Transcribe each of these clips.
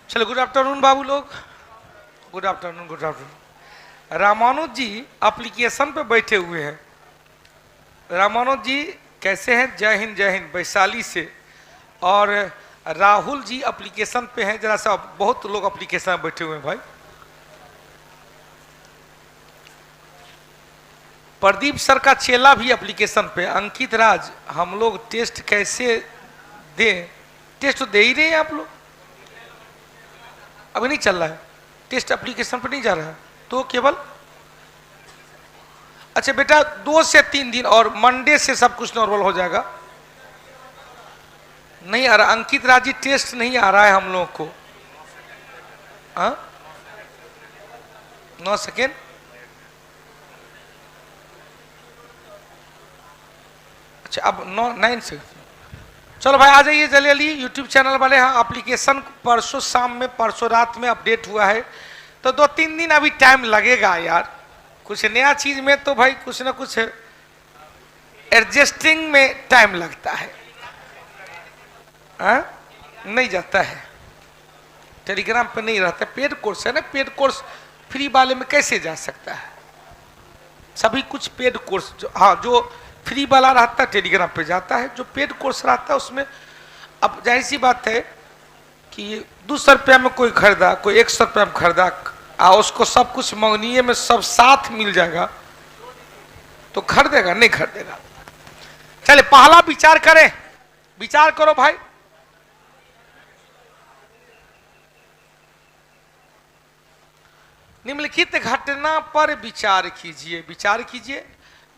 चलो, good afternoon बाबू लोग। Good afternoon, good afternoon. Ramanuj ji application पे बैठे हुए हैं। रामानुज जी कैसे हैं? जय हिंद, जय हिंद, वैशाली से। और राहुल जी एप्लीकेशन पे हैं। जरा सा, बहुत लोग एप्लीकेशन में बैठे हुए हैं भाई। प्रदीप सर का चेला भी एप्लीकेशन पे। अंकित राज, हम लोग टेस्ट कैसे दें? टेस्ट तो दे ही रहे हैं आप लोग। अभी नहीं चल रहा है टेस्ट, एप्लीकेशन पे नहीं जा रहा है तो केवल। अच्छा बेटा, 2 से 3 दिन और मंडे से सब कुछ नॉर्मल हो जाएगा। नहीं आ रहा अंकित राज जी, टेस्ट नहीं आ रहा है हम लोगों को। 9 सेकेंड। अच्छा, अब 9 सेकेंड। चलो भाई, आ जाइए जल्दी जल्दी यूट्यूब चैनल वाले। हाँ, एप्लीकेशन परसों शाम में, परसों रात में अपडेट हुआ है, तो 2-3 दिन अभी टाइम लगेगा यार। कुछ नया चीज में तो भाई कुछ ना कुछ एडजस्टिंग में टाइम लगता है। नहीं जाता है, टेलीग्राम पे नहीं रहता। पेड कोर्स है ना, पेड कोर्स फ्री वाले में कैसे जा सकता है? सभी कुछ पेड कोर्स जो फ्री वाला रहता है टेलीग्राम पे जाता है, जो पेड कोर्स रहता है उसमें। अब जाहिर सी बात है कि 200 रुपया में कोई खरीदा, कोई 100 रुपया में खरीदा, उसको सब कुछ मंगनीय में सब साथ मिल जाएगा तो खरीदेगा? नहीं खरीदेगा। चले, पहला विचार करें। विचार करो भाई। निम्नलिखित घटना पर विचार कीजिए। विचार कीजिए।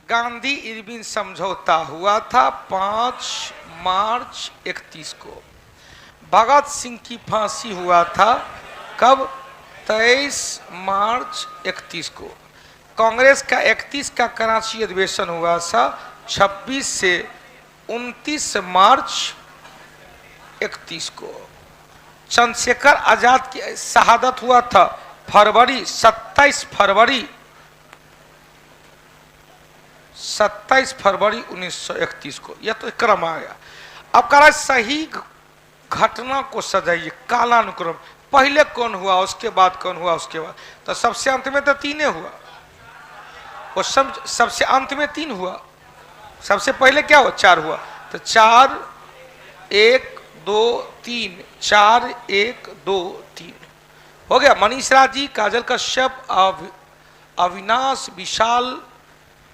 गांधी इरविन समझौता हुआ था 5 मार्च 31 को। भगत सिंह की फांसी हुआ था कब? 23 मार्च 31 को। कांग्रेस का 31 का कराची अधिवेशन हुआ था 26 से 29 मार्च 31 को। चंद्रशेखर आजाद की शहादत हुआ था फरवरी 27 फरवरी 1931 को। यह तो क्रम आ गया। अब कह रहा है सही घटना को सजाइए, कालानुक्रम। पहले कौन हुआ, उसके बाद कौन हुआ, उसके बाद। तो सबसे अंत में तो 3 हुआ, और सबसे अंत में 3 हुआ। सबसे पहले क्या हुआ? 4 हुआ। तो 4 1 2 3, 4 1 2 3 हो गया। मनीष राज जी, काजल कश्यप, अविनाश विशाल,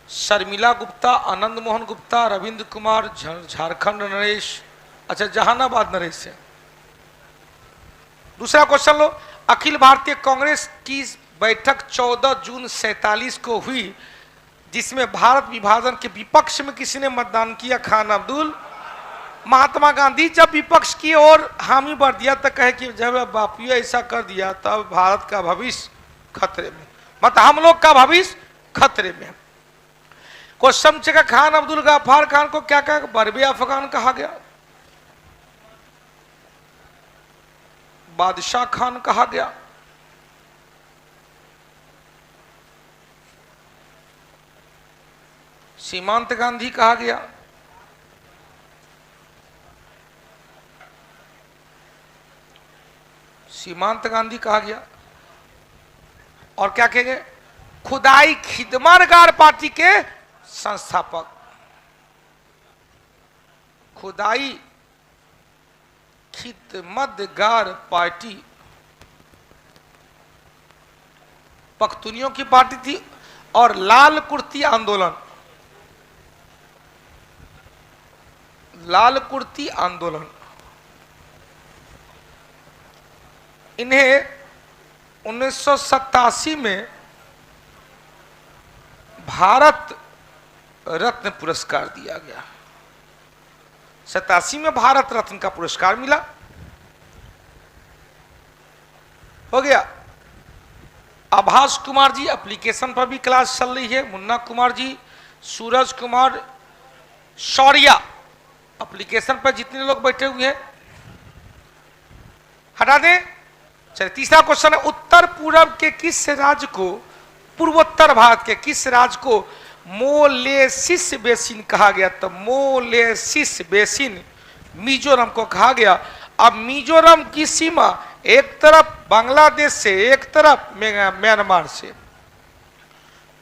शर्मिला गुप्ता, आनंद मोहन गुप्ता, रविंद्र कुमार, झारखंड नरेश। अच्छा, जहानाबाद नरेश है। दूसरा क्वेश्चन लो। अखिल भारतीय कांग्रेस की बैठक 14 जून 47 को हुई, जिसमें भारत विभाजन के विपक्ष में किसने मतदान किया? खान अब्दुल। महात्मा गांधी जब विपक्ष की ओर हामी भर दिया तो कहे कि जब बापू ऐसा कर दिया तब भारत का भविष्य खतरे में, मतलब हम लोग का भविष्य खतरे में। Question check. खान अब्दुल गफ्फार खान को क्या कहा? बरबे अफगान कहा गया, बादशाह खान कहा गया, सीमांत गांधी कहा गया, सीमांत गांधी कहा गया, और क्या कहे गए? खुदाई खिदमतगार पार्टी के संस्थापक। खुदाई खिदमतगार पार्टी पख्तूनियों की पार्टी थी। और लाल कुर्ती आंदोलन, लाल कुर्ती आंदोलन, इन्हें 1987 में भारत रत्न पुरस्कार दिया गया। 87 में भारत रत्न का पुरस्कार मिला। हो गया। आभास कुमार जी, एप्लीकेशन पर भी क्लास चल रही है। मुन्ना कुमार जी, सूरज कुमार, शौर्या, एप्लीकेशन पर जितने लोग बैठे हुए हैं हटा दें। चलिए, तीसरा क्वेश्चन है। उत्तर पूर्व के किस राज्य को, पूर्वोत्तर भारत के किस राज्य को मोलेसिस बेसिन कहा गया? तो मोलेसिस बेसिन मिजोरम को कहा गया। अब मिजोरम की सीमा एक तरफ बांग्लादेश से, एक तरफ म्यांमार से।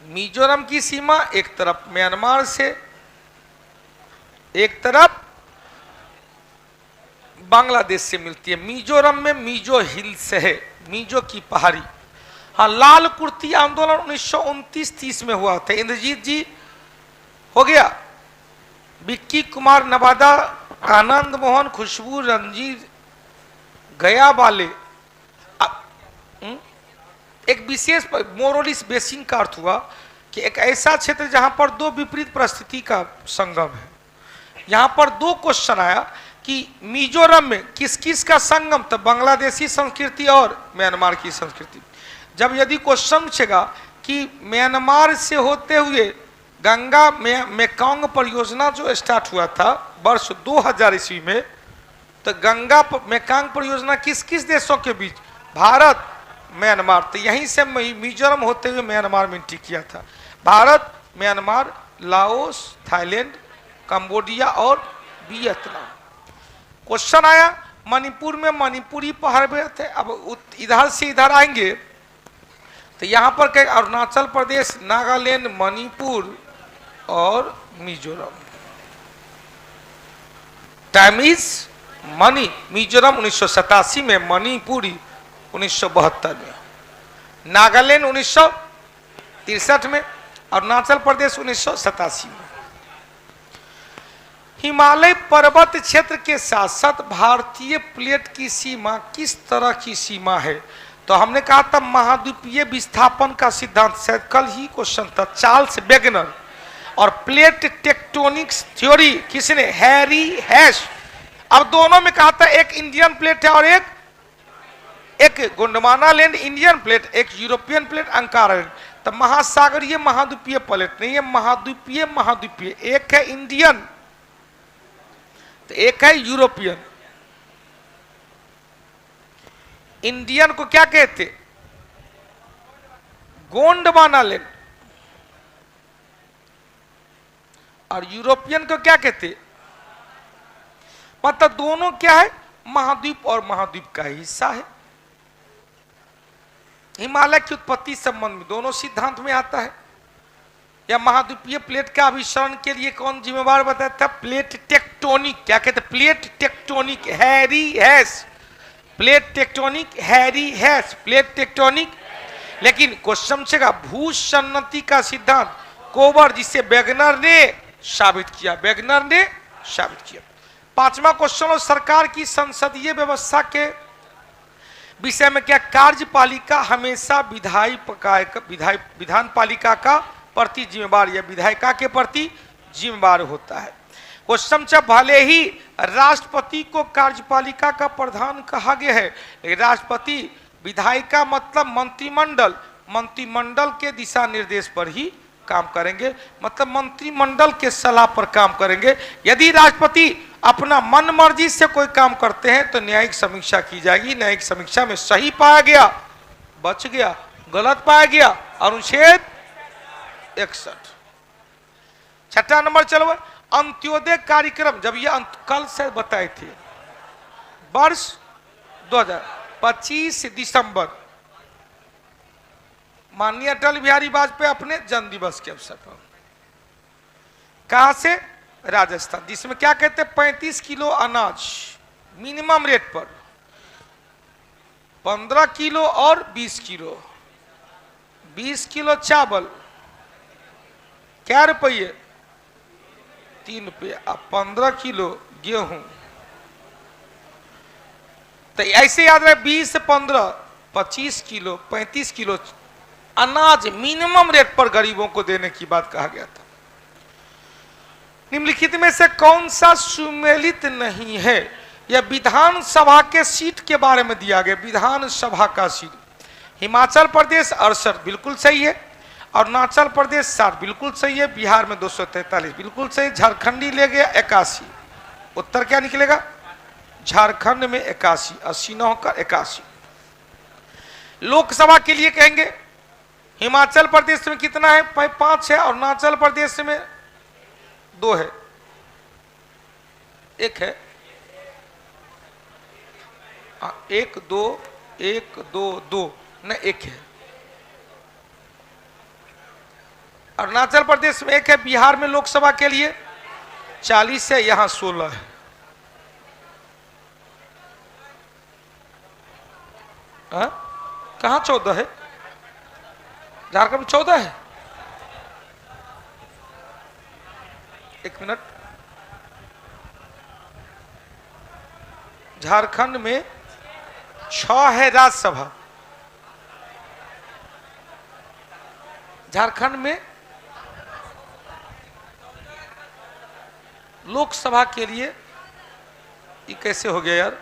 मिजोरम की सीमा एक तरफ म्यांमार से, एक तरफ बांग्लादेश से मिलती है। मिजोरम में मिजो हिल्स है, मिजो की पहाड़ी। हाँ, लाल कुर्ती आंदोलन 1929-30 में हुआ था। इंद्रजीत जी हो गया, विक्की कुमार नवादा, आनंद मोहन, खुशबू, रंजीत गया वाले। एक विशेष मोरोलिस बेसिन का अर्थ हुआ कि एक ऐसा क्षेत्र जहां पर दो विपरीत परिस्थिति का संगम है। यहां पर दो क्वेश्चन आया कि मिजोरम में किस किस का संगम, तो बांग्लादेशी संस्कृति और म्यांमार की संस्कृति। जब यदि क्वेश्चन पूछेगा कि म्यांमार से होते हुए गंगा मेकांग परियोजना जो स्टार्ट हुआ था वर्ष 2000 ईस्वी में, तो गंगा मेकांग परियोजना किस किस देशों के बीच, भारत म्यांमार। तो यहीं से मिजोरम होते हुए म्यांमार में एंट्री किया था। Bharat, Myanmar, Laos, Thailand, Cambodia और वियतनाम। क्वेश्चन आया मणिपुर में मणिपुरी पहाड़ थे। अब इधर से इधर आएंगे तो यहां पर कहीं अरुणाचल प्रदेश, नागालैंड, मणिपुर और Mizoram. Time is money. Mizoram 1987 में, मणिपुरी 1972 में, नागालैंड 1963 में, अरुणाचल प्रदेश 1987 में। हिमालय पर्वत क्षेत्र के साथ साथ भारतीय प्लेट की सीमा किस तरह की सीमा है? तो हमने कहा था महाद्वीपीय विस्थापन का सिद्धांत, शायद कल ही क्वेश्चन था, चार्ल्स वेगनर। और प्लेट टेक्टोनिक्स थ्योरी किसने? Harry hash. अब दोनों में कहा था एक इंडियन प्लेट है और एक गोंडवाना लैंड इंडियन प्लेट, एक यूरोपियन प्लेट अंकारा लैंड। तो महासागरीय महाद्वीपीय प्लेट नहीं है, महाद्वीपीय महाद्वीपीय। एक है इंडियन तो एक है यूरोपियन। इंडियन को क्या कहते? गोंडवाना लैंड। और यूरोपियन को क्या कहते? मतलब दोनों क्या है? महाद्वीप और महाद्वीप का हिस्सा है। हिमालय की उत्पत्ति संबंध में दोनों सिद्धांत में आता है। या महाद्वीपीय प्लेट का अभिसरण के लिए कौन जिम्मेवार बताया था? Plate tectonic. क्या कहते? Plate tectonic, Harry hash. Plate tectonic, Harry hash, plate tectonic. लेकिन क्वेश्चन छेगा भूसन्नति का सिद्धांत कोबर, जिसे वेगनर ने साबित किया, वेगनर ने साबित किया। पांचवा क्वेश्चन, सरकार की संसदीय व्यवस्था के विषय में क्या? कार्यपालिका हमेशा विधान पालिका का प्रति जिम्मेवार या विधायिका के प्रति जिम्मेवार होता है। क्वेश्चन से भले ही राष्ट्रपति को कार्यपालिका का प्रधान कहा गया है, लेकिन राष्ट्रपति विधायिका मतलब मंत्रिमंडल, मंत्रिमंडल के दिशा निर्देश पर ही काम करेंगे, मतलब मंत्रिमंडल के सलाह पर काम करेंगे। यदि राष्ट्रपति अपना मन मर्जी से कोई काम करते हैं तो न्यायिक समीक्षा की जाएगी। न्यायिक समीक्षा में सही पाया गया बच गया, गलत पाया गया अनुच्छेद 61। छठा नंबर चलो, अंत्योदय कार्यक्रम जब ये कल से बताए थे, वर्ष 2025 दिसंबर, माननीय अटल बिहारी वाजपेयी अपने जन्म दिवस के अवसर पर, कहां से? राजस्थान। जिसमें क्या कहते हैं? 35 किलो अनाज मिनिमम रेट पर, 15 किलो और 20 किलो, 20 किलो चावल क्या रुपये? 3 रुपये। अब 15 किलो गेहूं। तो ऐसे याद रहे 20 से 15, 25 किलो, 35 किलो अनाज मिनिमम रेट पर गरीबों को देने की बात कहा गया था। निम्नलिखित में से कौन सा सुमेलित नहीं है? यह विधानसभा के सीट के बारे में दिया गया। विधानसभा का सीट, हिमाचल प्रदेश 68 बिल्कुल सही है, अरुणाचल प्रदेश 60 बिल्कुल सही है, बिहार में 243 बिल्कुल सही, झारखंडी ले गया 81। उत्तर क्या निकलेगा? झारखंड में 81, 80 न होकर 81। लोकसभा के लिए कहेंगे हिमाचल प्रदेश में कितना है? 5 है, अरुणाचल प्रदेश में 2 है, 1 है, 1 2 1 2 2 न 1 है। अरुणाचल प्रदेश में 1 है, बिहार में लोकसभा के लिए 40 है, यहां 16 है। कहां 14 है? झारखंड में 14 है। 1 मिनट, झारखंड में 6 है राज्यसभा। झारखंड में लोकसभा के लिए ये कैसे हो गया यार?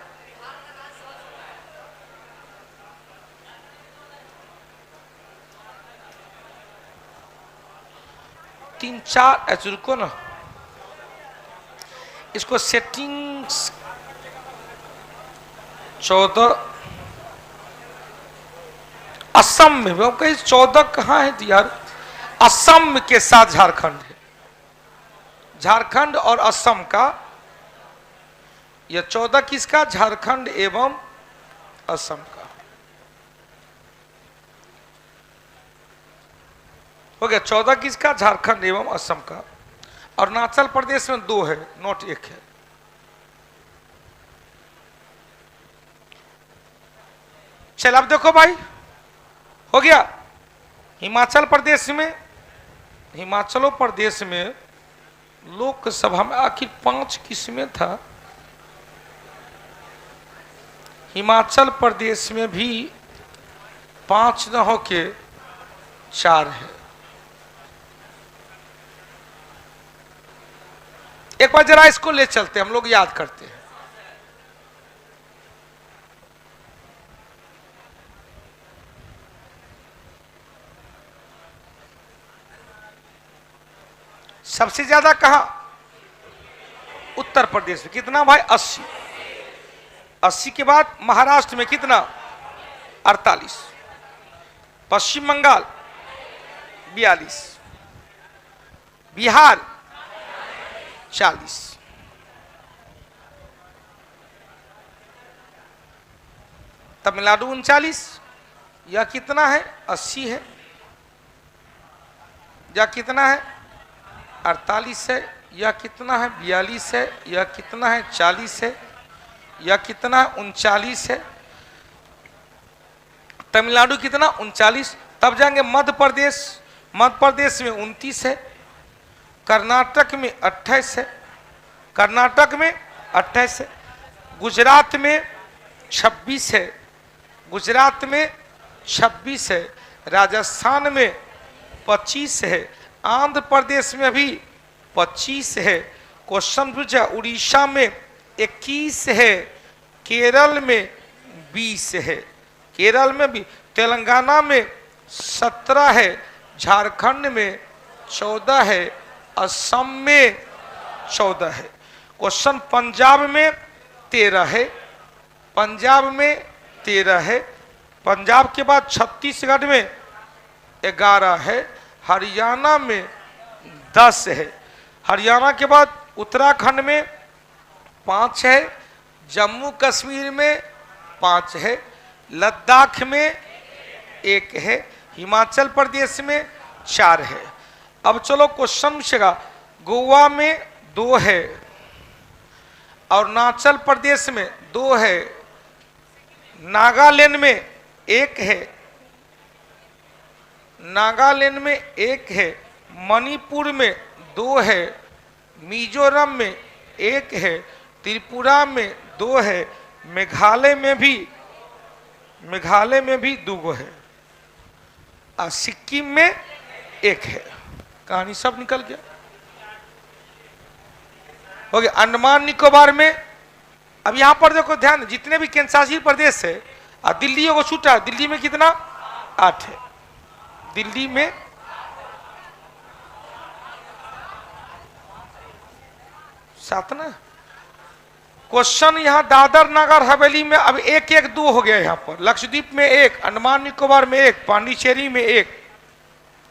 तीन चार ऐसे रुको ना, इसको सेटिंग्स 14 असम में, वो कहीं 14 कहाँ है यार? असम के साथ झारखंड है। झारखंड और असम का यह 14 किसका? झारखंड एवं असम का हो गया। 14 किसका? झारखंड एवं असम का। अरुणाचल प्रदेश में 2 है, नॉट 1 है। चल अब देखो भाई, हो गया। हिमाचल प्रदेश में लोकसभा में आखिर 5 किस्में था। हिमाचल प्रदेश में भी 5 न होके 4 है। एक बार जरा इसको ले चलते, हम लोग याद करते हैं। सबसे ज्यादा कहां? उत्तर प्रदेश में। कितना भाई? 80। 80 के बाद महाराष्ट्र में कितना? 48। पश्चिम बंगाल 42। बिहार 40। तमिलनाडु 39। यह कितना है? 80 है। यह कितना है? 48 है। यह कितना है? 42 है। यह कितना है? 40 है। यह कितना है? 39 है। तमिलनाडु कितना? 39। तब जाएंगे मध्य प्रदेश। मध्य प्रदेश में 29 है। कर्नाटक में 28 है। कर्नाटक में 28 है। गुजरात में 26 है। गुजरात में 26 है। राजस्थान में 25 है। आंध्र प्रदेश में भी 25 है। क्वेश्चन पूछा, उड़ीसा में 21 है। केरल में 20 है। केरल में भी। तेलंगाना में 17 है। झारखंड में 14 है। असम में 14 है। क्वेश्चन पंजाब में 13 है। पंजाब में 13 है। पंजाब के बाद छत्तीसगढ़ में 11 है। हरियाणा में 10 है। हरियाणा के बाद उत्तराखंड में 5 है। जम्मू कश्मीर में 5 है। लद्दाख में 1 है। हिमाचल प्रदेश में 4 है। अब चलो क्वेश्चन पूछेगा, गोवा में 2 है। अरुणाचल प्रदेश में 2 है। नागालैंड में 1 है। नागालैंड में 1 है। मणिपुर में 2 है। मिजोरम में 1 है। त्रिपुरा में 2 है। मेघालय में भी 2 है। और सिक्किम में 1 है। कहानी सब निकल गया, हो गया। अंडमान निकोबार में, अब यहां पर देखो ध्यान, जितने भी केंद्रशासित प्रदेश है और दिल्ली को छूटा, दिल्ली में कितना? 8 है। दिल्ली में 7 ना। क्वेश्चन यहां दादर नगर हवेली में अब 1-1-2 हो गया। यहां पर लक्षद्वीप में 1, अंडमान निकोबार में 1, पांडिचेरी में 1,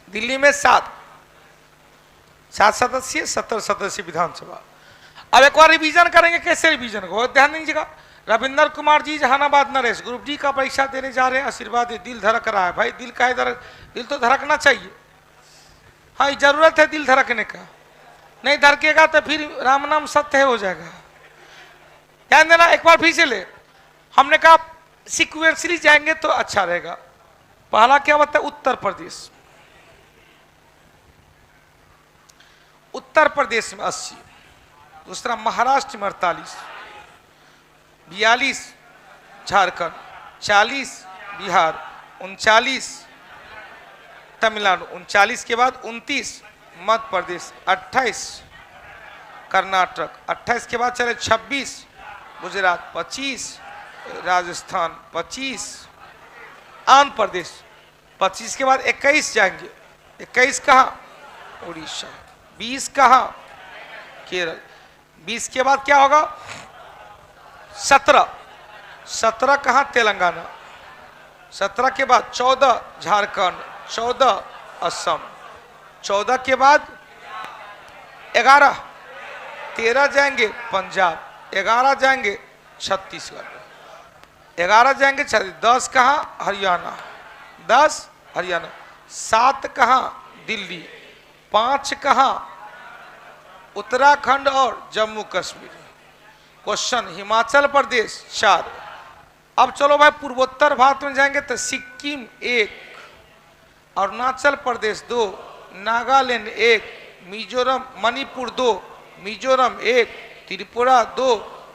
दिल्ली में 7 सदस्य, 70 सदस्य विधानसभा। अब एक बार रिवीजन करेंगे। कैसे रिवीजन को ध्यान दीजिएगा। रविंदर कुमार जी जहानाबाद नरेश ग्रुप डी का परीक्षा देने जा रहे हैं, आशीर्वाद दिल धड़क रहा है। भाई दिल का इधर, दिल तो धड़कना चाहिए। हाँ जरूरत है दिल धड़कने का, नहीं धड़केगा तो फिर राम नाम सत्य हो जाएगा। ध्यान देना, एक बार फिर से ले, हमने कहा सिक्वेंसली जाएंगे तो अच्छा रहेगा। पहला क्या होता है? उत्तर प्रदेश, उत्तर प्रदेश में 80, दूसरा महाराष्ट्र में 48, 42 झारखंड, 40 बिहार, 39 तमिलनाडु, 39 के बाद 29 मध्य प्रदेश, 28 कर्नाटक, 28 के बाद चले 26 गुजरात, 25 राजस्थान, 25 आंध्र प्रदेश, 25 के बाद 21 जाएंगे। 21 कहाँ? उड़ीसा। 20 कहाँ? केरल। 20 के बाद क्या होगा? 17 कहाँ? तेलंगाना। 17 के बाद 14 झारखंड, 14 असम, 14 के बाद 11, 13 जाएंगे पंजाब, 11 जाएंगे छत्तीसगढ़, 11 जाएंगे 10 कहाँ? हरियाणा, 10 हरियाणा, 7 कहाँ? दिल्ली, 5 कहाँ? उत्तराखंड और जम्मू कश्मीर। क्वेश्चन, हिमाचल प्रदेश 4। अब चलो भाई पूर्वोत्तर भारत में जाएंगे तो सिक्किम 1, अरुणाचल प्रदेश 2, नागालैंड 1, मिजोरम, मणिपुर 2, मिजोरम 1, त्रिपुरा 2,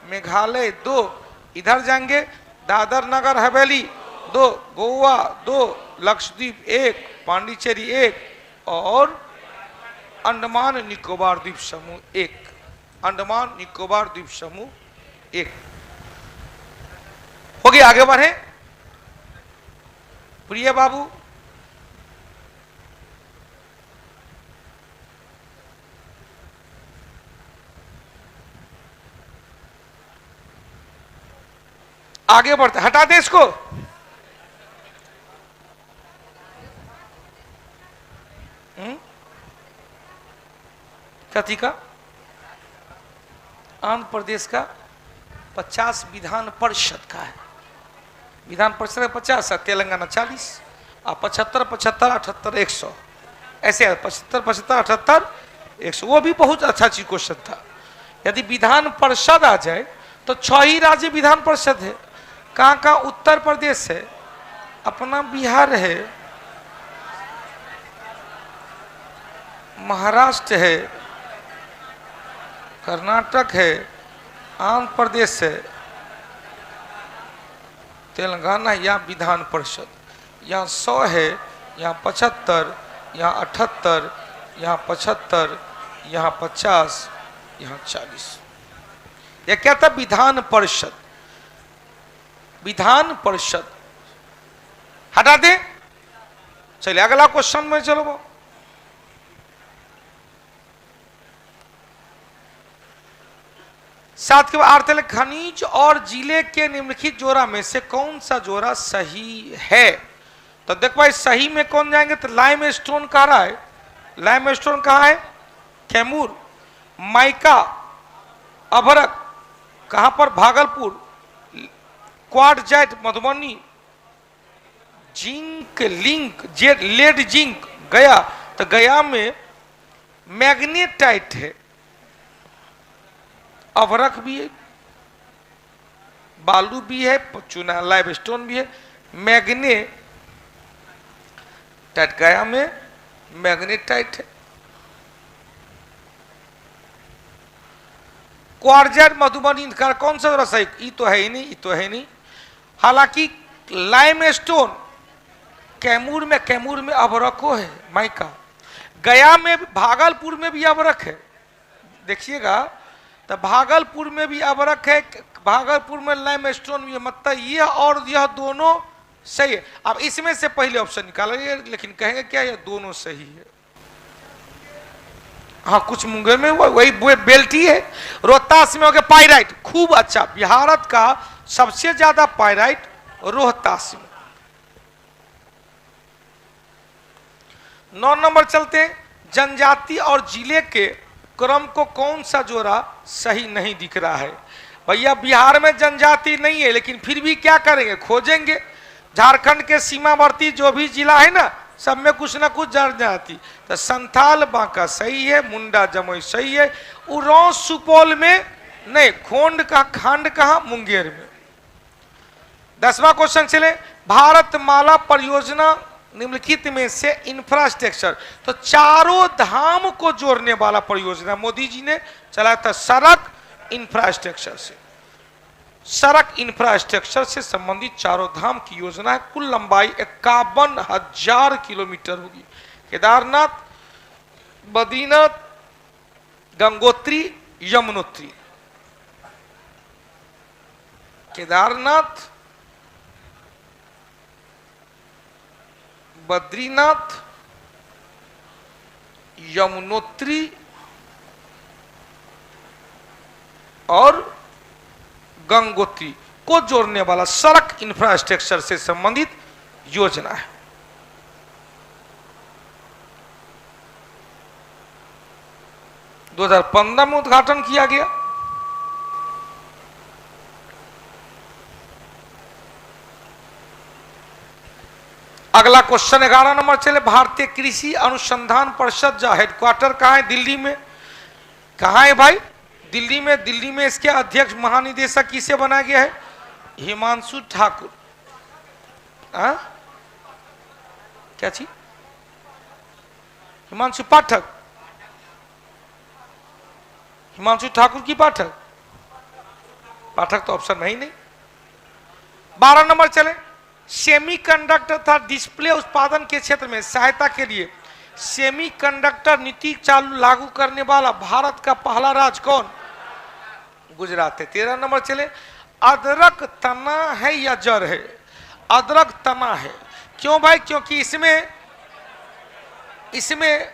मेघालय 2, इधर जाएंगे दादर नगर हवेली 2, गोवा 2, लक्षद्वीप 1, पांडिचेरी 1 और अंडमान निकोबार द्वीप समूह 1, अंडमान निकोबार द्वीप समूह 1। हो गया, आगे बढ़े प्रिय बाबू। आगे बढ़ते, हटा दे इसको। कथी का? आंध्र प्रदेश का 50 विधान परिषद का है, विधान परिषद का 50 है, तेलंगाना 40 और 75 75 78 100 ऐसे है, 75 75 78 100। वो भी बहुत अच्छा चीज क्वेश्चन था। यदि विधान परिषद आ जाए तो 6 ही राज्य विधान परिषद है। कहाँ कहाँ? उत्तर प्रदेश है, अपना बिहार है, महाराष्ट्र है, कर्नाटक है, आंध्र प्रदेश है, तेलंगाना। यहाँ विधान परिषद, यहाँ 100 है, यहाँ 75, यहाँ 78, यहाँ 75, यहाँ 50, यहाँ 40। यह क्या था? विधान परिषद, विधान परिषद। हटा दे। चलिए अगला क्वेश्चन में चलो। वो साथ के बाद खनिज और जिले के निम्नलिखित जोड़ा में से कौन सा जोड़ा सही है? तो देखो भाई सही में कौन जाएंगे? तो लाइम स्टोन कह रहा है। लाइम स्टोन कहाँ है? कैमूर। माइका अभरक कहां पर? Bhagalpur. Quartzite Madhubani. Zinc link lead zinc Gaya, तो गया में मैग्नेटाइट है। अभरक भी है, बालू भी है, चूना लाइमस्टोन भी है, मैग्नेटाइट गया में मैग्नेटाइट है। क्वार्टजाइट मधुबनी का कौन सा जोड़ा सही? ये तो है ही नहीं, ये तो है नहीं। हालांकि लाइमस्टोन कैमूर में अभरको है, माइका। गया में, भागलपुर में भी अभरक है, देखिएगा। तो भागलपुर में भी अभरक है, भागलपुर में लाइमस्टोन भी है। मतलब ये और यह दोनों सही है। अब इसमें से पहले ऑप्शन निकालेंगे, लेकिन कहेंगे क्या ये दोनों सही है। हाँ, कुछ मुंगेर में वही बेल्ट ही है। रोहतास में हो गया पाइराइट, खूब अच्छा। भारत का सबसे ज्यादा पाइराइट रोहतास में। 9 नंबर चलते हैं। जनजाति और जिले के क्रम को कौन सा जोड़ा सही नहीं दिख रहा है? भैया बिहार में जनजाति नहीं है, लेकिन फिर भी क्या करेंगे, खोजेंगे। झारखंड के सीमावर्ती जो भी जिला है ना, सब में कुछ ना कुछ जनजाति। तो संथाल बांका सही है, मुंडा जमुई सही है, उरांव सुपौल में नहीं, खोंड का खांड कहा, मुंगेर में। 10वां क्वेश्चन चले, भारत माला परियोजना निम्नलिखित में से इंफ्रास्ट्रक्चर, तो चारों धाम को जोड़ने वाला परियोजना मोदी जी ने चलाया था। सड़क इंफ्रास्ट्रक्चर से, सड़क इंफ्रास्ट्रक्चर से संबंधित चारों धाम की योजना है। कुल लंबाई 51,000 किलोमीटर होगी। केदारनाथ, बद्रीनाथ, गंगोत्री, यमुनोत्री। केदारनाथ, बद्रीनाथ, यमुनोत्री और गंगोत्री को जोड़ने वाला सड़क इंफ्रास्ट्रक्चर से संबंधित योजना है। दो 2015 में उद्घाटन किया गया। अगला क्वेश्चन 11 नंबर चले, भारतीय कृषि अनुसंधान परिषद का हेडक्वार्टर कहाँ है, दिल्ली में। कहाँ है भाई, दिल्ली में। दिल्ली में इसके अध्यक्ष महानिदेशक किसे बनाया गया है, हिमांशु ठाकुर। क्या चीज, हिमांशु पाठक, हिमांशु ठाकुर की पाठक, पाठक तो ऑप्शन में ही नहीं। 12 नंबर चले, सेमीकंडक्टर तथा डिस्प्ले उत्पादन के क्षेत्र में सहायता के लिए सेमीकंडक्टर नीति चालू लागू करने वाला भारत का पहला राज्य कौन, गुजरात है। 13 नंबर चले, अदरक तना है या जड़ है, अदरक तना है। क्यों भाई, क्योंकि इसमें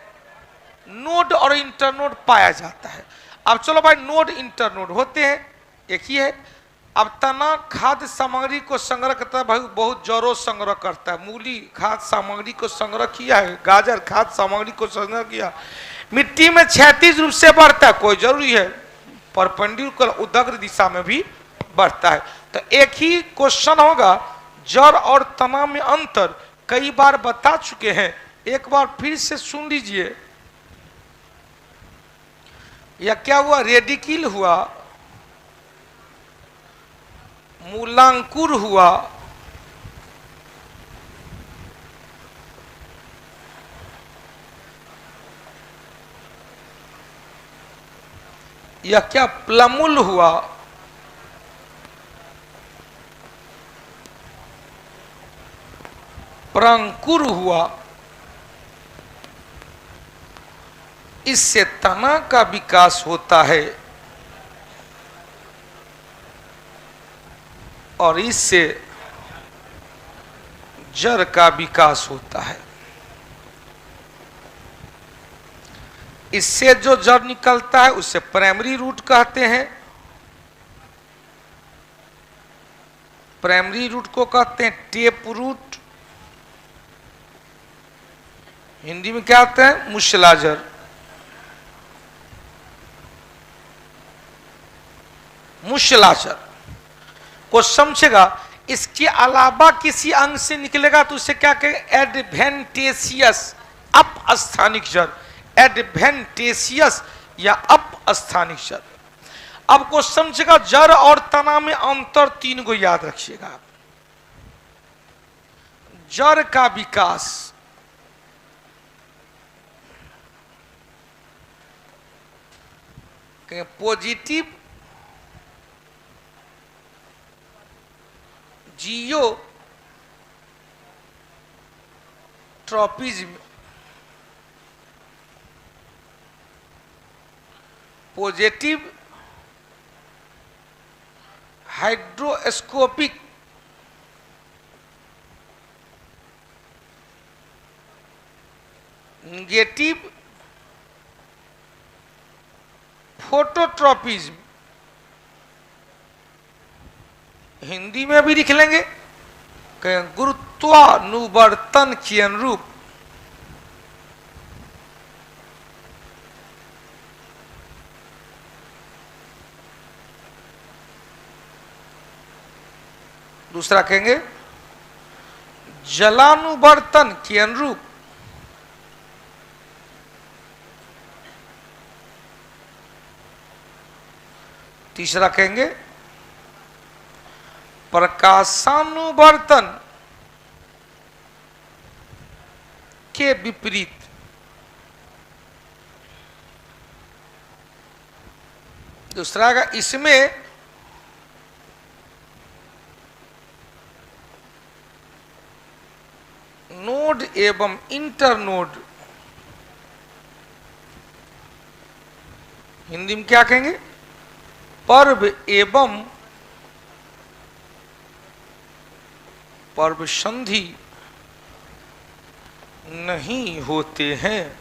नोड और इंटरनोड पाया जाता है। अब चलो भाई, नोड इंटरनोड होते हैं, एक ही है। अब तना खाद्य सामग्री को संग्रह करता है, भाई बहुत जड़ों संग्रह करता है। मूली खाद्य सामग्री को संग्रह किया है, गाजर खाद्य सामग्री को संग्रह किया। मिट्टी में क्षैतिज रूप से बढ़ता है, कोई जरूरी है परपेंडिकुलर उदग्र दिशा में भी बढ़ता है। तो एक ही क्वेश्चन होगा, जड़ और तना में अंतर कई बार बता चुके हैं, एक बार फिर से सुन लीजिए। या क्या हुआ, रेडिकिल हुआ, मूलांकुर हुआ, या क्या प्लमुल हुआ, प्रंकुर हुआ, इससे तना का विकास होता है और इससे जड़ का विकास होता है। इससे जो जड़ निकलता है उसे प्राइमरी रूट कहते हैं। प्राइमरी रूट को कहते हैं टेप रूट, हिंदी में क्या कहते हैं, मूसलाजड़। मूसलाजड़ को समझेगा। इसके अलावा किसी अंग से निकलेगा तो उसे क्या कहें, एडवेंटेशियस अपस्थानिक जड़, एडवेंटेशियस या अपस्थानिक जड़। अब को समझेगा, जड़ और तना में अंतर 3 को याद रखिएगा। जड़ का विकास positive geotropism, positive hydroscopic, negative phototropism. Hindi में भी लिख लेंगे, गुरुत्वानुवर्तन के अनुरूप दूसरा कहेंगे जलानुवर्तन के अनुरूप तीसरा कहेंगे प्रकाशानुवर्तन के विपरीत। दूसरा का इसमें नोड एवं इंटरनोड, हिंदी में क्या कहेंगे, पर्व एवं पर्व संधि नहीं होते हैं।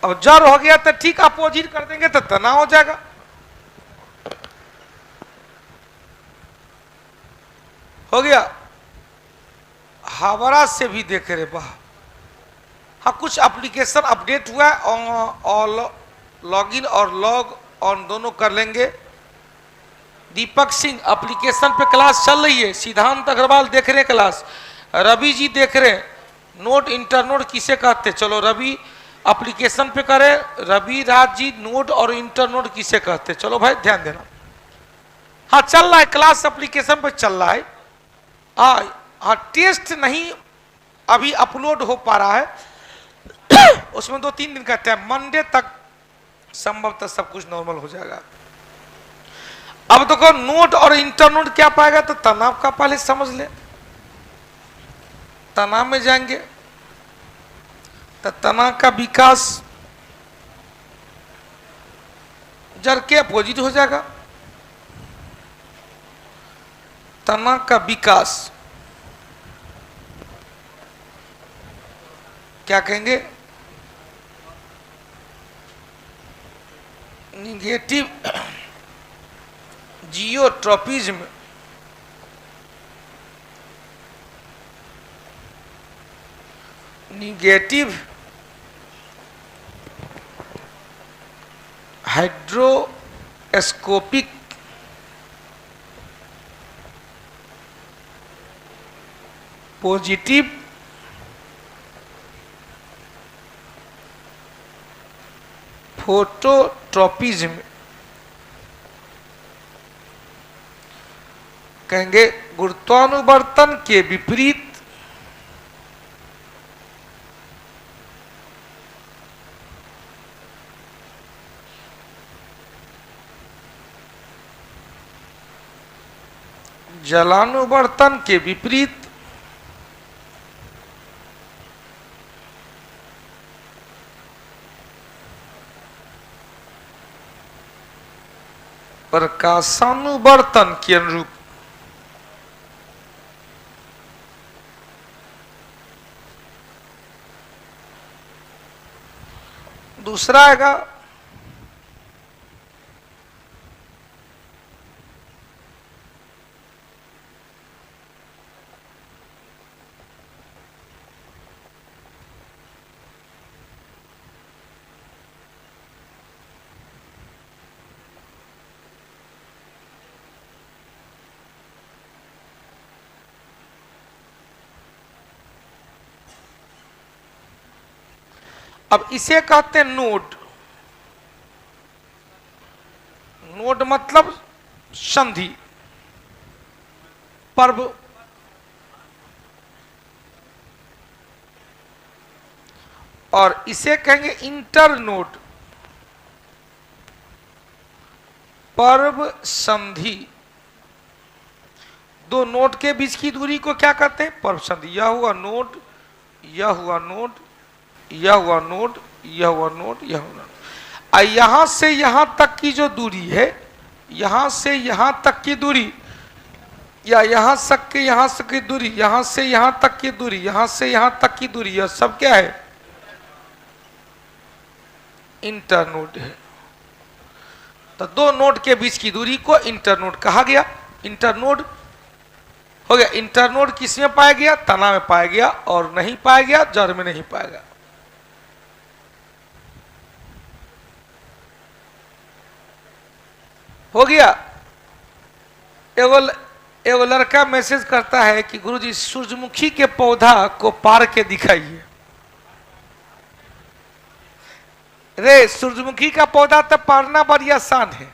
अब जड़ हो गया तो ठीक अपोजिट कर देंगे तो तनाव हो जाएगा। हो गया। हावड़ा से भी देख रहे वाह, हाँ कुछ एप्लीकेशन अपडेट हुआ है और लॉगिन और लॉग ऑन दोनों कर लेंगे। दीपक सिंह एप्लीकेशन पे क्लास चल रही है, सिद्धांत अग्रवाल देख रहे क्लास, रवि जी देख रहे, नोड इंटरनोड किसे कहते, चलो रवि एप्लीकेशन पे करे, रवि राज जी नोड और इंटरनोड किसे कहते, चलो भाई ध्यान देना। हाँ चल रहा है क्लास, एप्लीकेशन पे चल रहा है। हाँ टेस्ट नहीं अभी अपलोड हो पा रहा है उसमें 2-3 दिन का टाइम, मंडे तक संभवतः सब कुछ नॉर्मल हो जाएगा। अब देखो नोड और इंटरनोड क्या पाएगा, तो तनाव का पहले समझ ले। तनाव में जाएंगे तो तनाव का विकास जड़ के अपोजिट हो जाएगा। तनाव का विकास क्या कहेंगे, negative geotropism. Negative hydroscopic positive phototropism. कहेंगे गुरुत्वानुवर्तन के विपरीत जलानुवर्तन के विपरीत प्रकाशानुवर्तन के अनुरूप। दूसरा आएगा अब इसे कहते हैं नोड। नोड मतलब संधि, पर्व। और इसे कहेंगे इंटरनोड, पर्व संधि। दो नोड के बीच की दूरी को क्या कहते हैं, पर्व संधि। यह हुआ नोड, यह हुआ नोड, यह हुआ नोड, यह हुआ नोड, यह हुआ नोड। यहां से यहां तक की जो दूरी है, यहां से यहां तक की दूरी, या यहां तक के यहां से की दूरी, यहां से यहां तक की दूरी, यहां से यहां तक की दूरी, यह सब क्या है, इंटरनोड है। तो दो नोड के बीच की दूरी को इंटरनोड कहा गया। इंटरनोड हो गया। इंटरनोड किस में पाया गया, तना में पाया गया, और नहीं पाया गया जड़ में नहीं पाया गया। हो गया। एगो एगो लड़का मैसेज करता है कि गुरुजी सूरजमुखी के पौधा को पार के दिखाइए। रे सूरजमुखी का पौधा तो पारना बड़ी आसान है।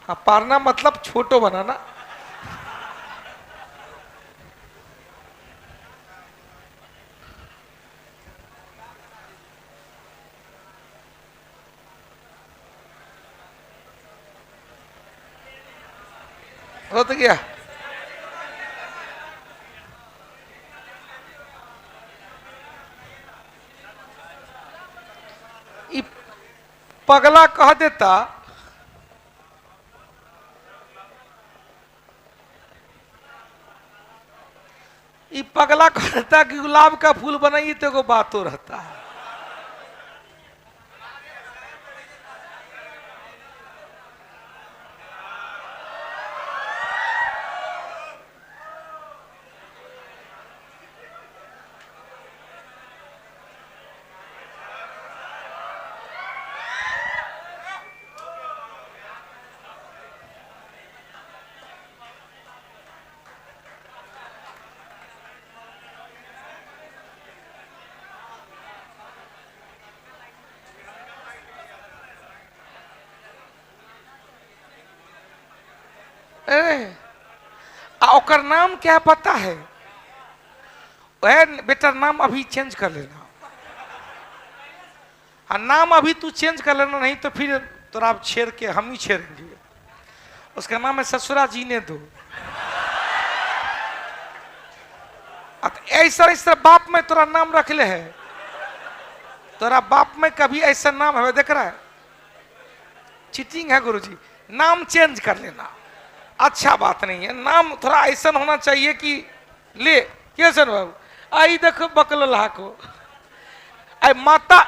हाँ, पारना मतलब छोटो बनाना। हो तो गया। पगला कह देता पगला कह देता कि गुलाब का फूल बनाइए तो को बात हो रहता है। ओकर नाम क्या पता है? वह बेटा नाम अभी चेंज कर लेना। हाँ, नाम अभी तू चेंज कर लेना, नहीं तो फिर तोरा छेड़ के हम ही छेड़ेंगे। उसका नाम है ससुरा जीने दो। ऐसा ऐसा बाप में तोरा नाम रख ले है। तोरा बाप में कभी ऐसा नाम है देख रहा है? चीटिंग है गुरुजी। नाम चेंज कर लेना, अच्छा बात नहीं है। नाम थोड़ा ऐसा होना चाहिए कि ले कैसे बाबू आई देखो बकलोल्हा को आई माता।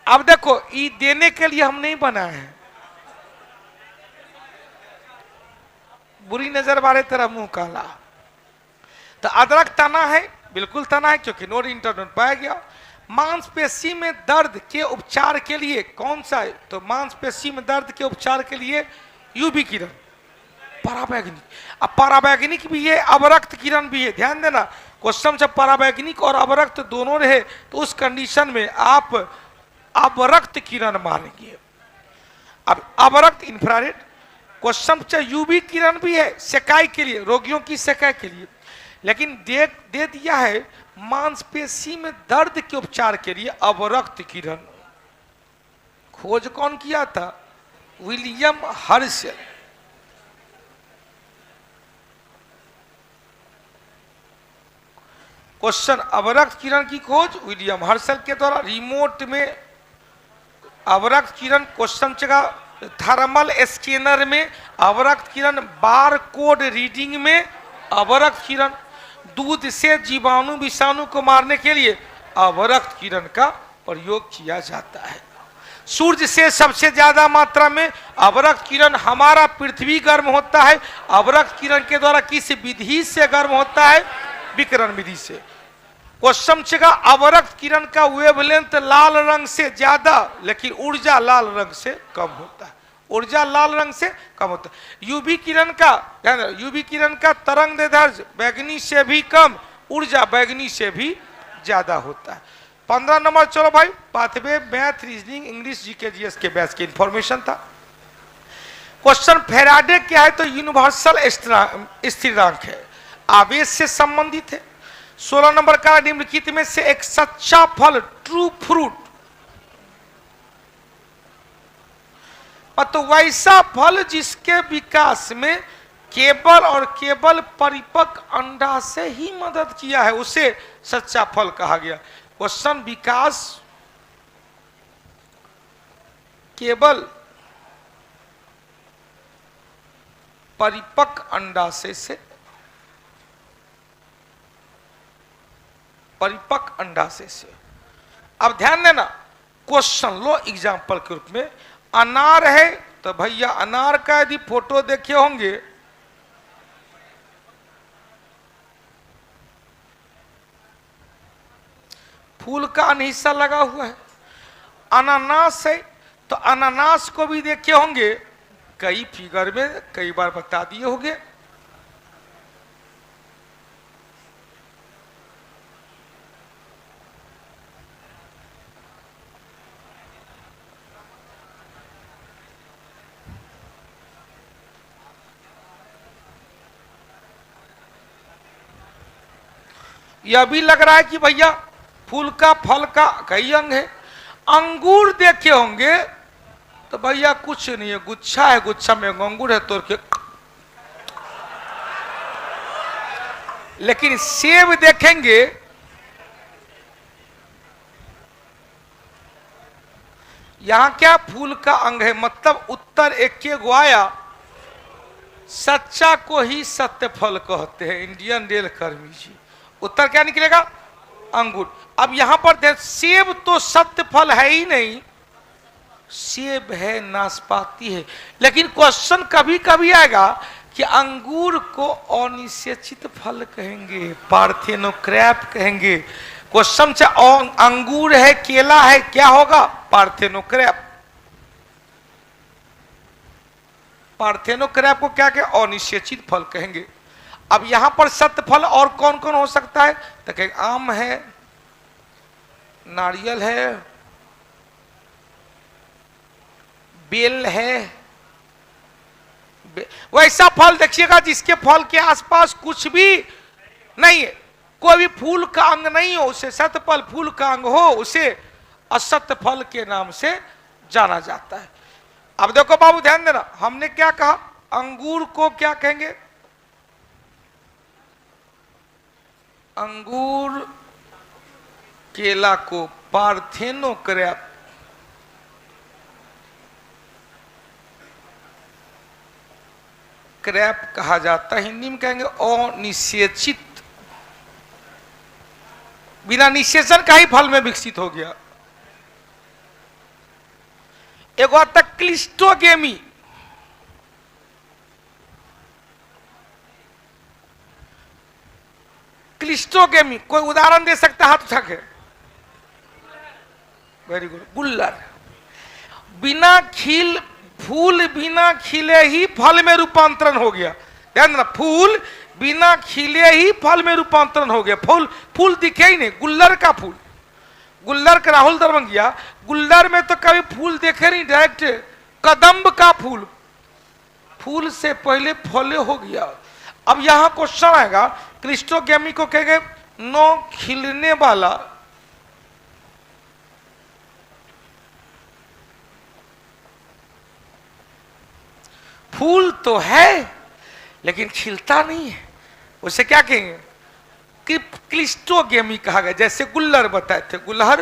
अब देखो ये देने के लिए हम नहीं बना है। बुरी नजर वाले तेरा मुंह काला। तो अदरक तना है, बिल्कुल तना है, क्योंकि नोट इंटरनेट पाया गया। मांसपेशी में दर्द के उपचार के लिए कौन सा है? तो मांसपेशी में दर्द के उपचार के लिए यूवी किरण, पराबैंगनी। अब पराबैंगनिक भी है, अवरक्त किरण भी है। ध्यान देना, क्वेश्चन जब पराबैंगनिक और अवरक्त दोनों रहे तो उस कंडीशन में आप अवरक्त किरण मानेंगे। अब अवरक्त इंफ्रारेड क्वेश्चन चाहे यूवी किरण भी है सेकाई के लिए, रोगियों की सेकाई के लिए, लेकिन दे दिया है मांसपेशी में दर्द के उपचार के लिए अवरक्त किरण। खोज कौन किया था? William Herschel. क्वेश्चन, अवरक्त किरण की खोज विलियम हर्शल के द्वारा। रिमोट में अवरक्त किरण क्वेश्चन जगह थर्मल स्कैनर में अवरक्त किरण, बार कोड रीडिंग में अवरक्त किरण, दूध से जीवाणु विषाणु को मारने के लिए अवरक्त किरण का प्रयोग किया जाता है। सूर्य से सबसे ज्यादा मात्रा में अवरक्त किरण हमारा पृथ्वी गर्म होता है। अवरक्त किरण के द्वारा किस विधि से गर्म होता है? विकिरण विधि से। क्वेश्चन चेगा अवरक्त किरण का वेवलेंथ लाल रंग से ज्यादा, लेकिन ऊर्जा लाल रंग से कम होता है। ऊर्जा लाल रंग से कम होता है। यूवी किरण का, यूवी किरण का तरंग दैर्ध्य बैगनी से भी कम, ऊर्जा बैगनी से भी ज्यादा होता है। 15 नंबर चलो भाई, pathway math reasoning English GK GS के बैच की इंफॉर्मेशन था। क्वेश्चन, फैराडे क्या है? तो यूनिवर्सल स्थिरांक है, आवेश से संबंधित है। 16 नंबर का निम्नलिखित में से एक सच्चा फल, ट्रू फ्रूट, तो वैसा फल जिसके विकास में केवल और केवल परिपक्व अंडा से ही मदद किया है, उसे सच्चा फल कहा गया। क्वेश्चन, विकास केवल परिपक्व अंडाशय से, परिपक्व अंडाशय से। अब ध्यान देना, क्वेश्चन लो एग्जाम्पल के रूप में, अनार है तो भैया अनार का यदि फोटो देखे होंगे फूल का अनहिस्सा लगा हुआ है। अनानास है तो अनानास को भी देखे होंगे, कई फिगर में कई बार बता दिए होंगे। यह भी लग रहा है कि भैया फूल का फल का कई अंग है। अंगूर देखे होंगे तो भैया कुछ नहीं है, गुच्छा है, गुच्छा में अंगूर है तोड़ के। लेकिन सेब देखेंगे, यहां क्या फूल का अंग है, मतलब उत्तर एक के ग्वाया, सच्चा को ही सत्य फल कहते हैं इंडियन रेल कर्मी जी। उत्तर क्या निकलेगा? अंगूर। अब यहां पर सेब तो सत्य फल है ही नहीं, सेब है, नाशपाती है। लेकिन क्वेश्चन कभी कभी आएगा कि अंगूर को अनिश्चित फल कहेंगे, पार्थेनोक्रैप कहेंगे। क्वेश्चन से अंगूर है, केला है, क्या होगा? पार्थेनोक्रैप। पार्थेनोक्रैप को क्या कहें? अनिश्चित फल कहेंगे। अब यहां पर सत्य फल और कौन कौन हो सकता है? तो कहेंगे आम है, नारियल है, बेल है। वैसा फल देखिएगा जिसके फल के आसपास कुछ भी नहीं है, कोई भी फूल का अंग नहीं हो, उसे सत्य फल। फूल का अंग हो उसे असत्य फल के नाम से जाना जाता है। अब देखो बाबू ध्यान देना, हमने क्या कहा? अंगूर को क्या कहेंगे? अंगूर, केला को पार्थेनोक्रैप। क्रैप कहा जाता है, हिंदी में कहेंगे अनिषेचित। बिना निषेचन का ही फल में विकसित हो गया। एक आता है क्लिस्टोगेमी। क्लिस्टोगेमी कोई उदाहरण दे सकता है? हाथ उठा के। Very good. गुल्लर। बिना खिल फूल बिना खिले ही फल में रूपांतरण हो गया। ध्यान देना, फूल बिना खिले ही फल में रूपांतरण हो गया। फूल दिखे ही नहीं। गुल्लर का फूल, गुल्लर का राहुल दरभंगिया, गुल्लर में तो कभी फूल देखे नहीं, डायरेक्ट कदम्ब का फूल, फूल से पहले फले हो गया। अब यहां क्वेश्चन आएगा, क्लिस्टोगेमी को कहेंगे नो खिलने वाला। फूल तो है लेकिन खिलता नहीं है, उसे क्या कहेंगे? क्लिस्टोगेमी कहा गया। जैसे गुल्लर बताए थे, गुलहर,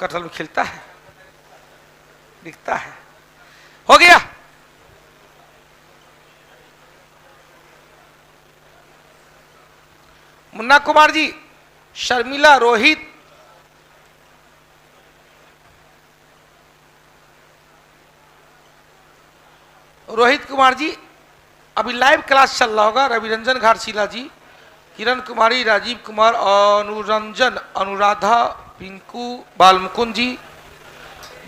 कटहल में खिलता है, दिखता है। हो गया। मुन्ना कुमार जी, शर्मिला, रोहित, रोहित कुमार जी, अभी लाइव क्लास चल रहा होगा। रविरंजन घाटशिला जी, किरण कुमारी, राजीव कुमार, अनुरंजन, अनुराधा, पिंकू, बालमुकुंद जी।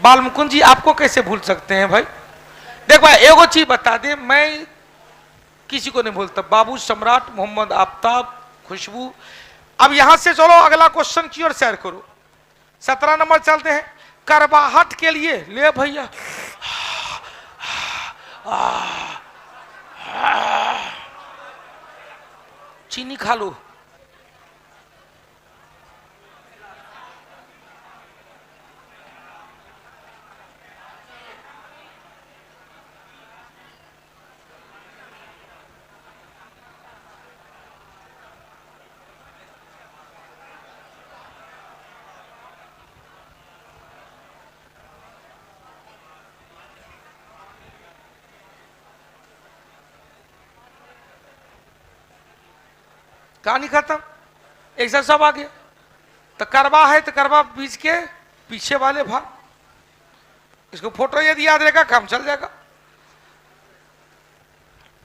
बालमुकुंद जी आपको कैसे भूल सकते हैं भाई? देख भाई, एगो चीज बता दे, मैं किसी को नहीं भूलता। बाबू सम्राट, मोहम्मद आफ्ताब, खुशबू। अब यहां से चलो अगला क्वेश्चन की ओर शेयर करो। 17 नंबर चलते हैं। करवाहट के लिए ले भैया, चीनी खा लो। कहानी खत्म, एक साथ सब आ गया। तो करवा है तो करवा बीच के पीछे वाले भाग, इसको फोटो यदि याद रहेगा काम चल जाएगा।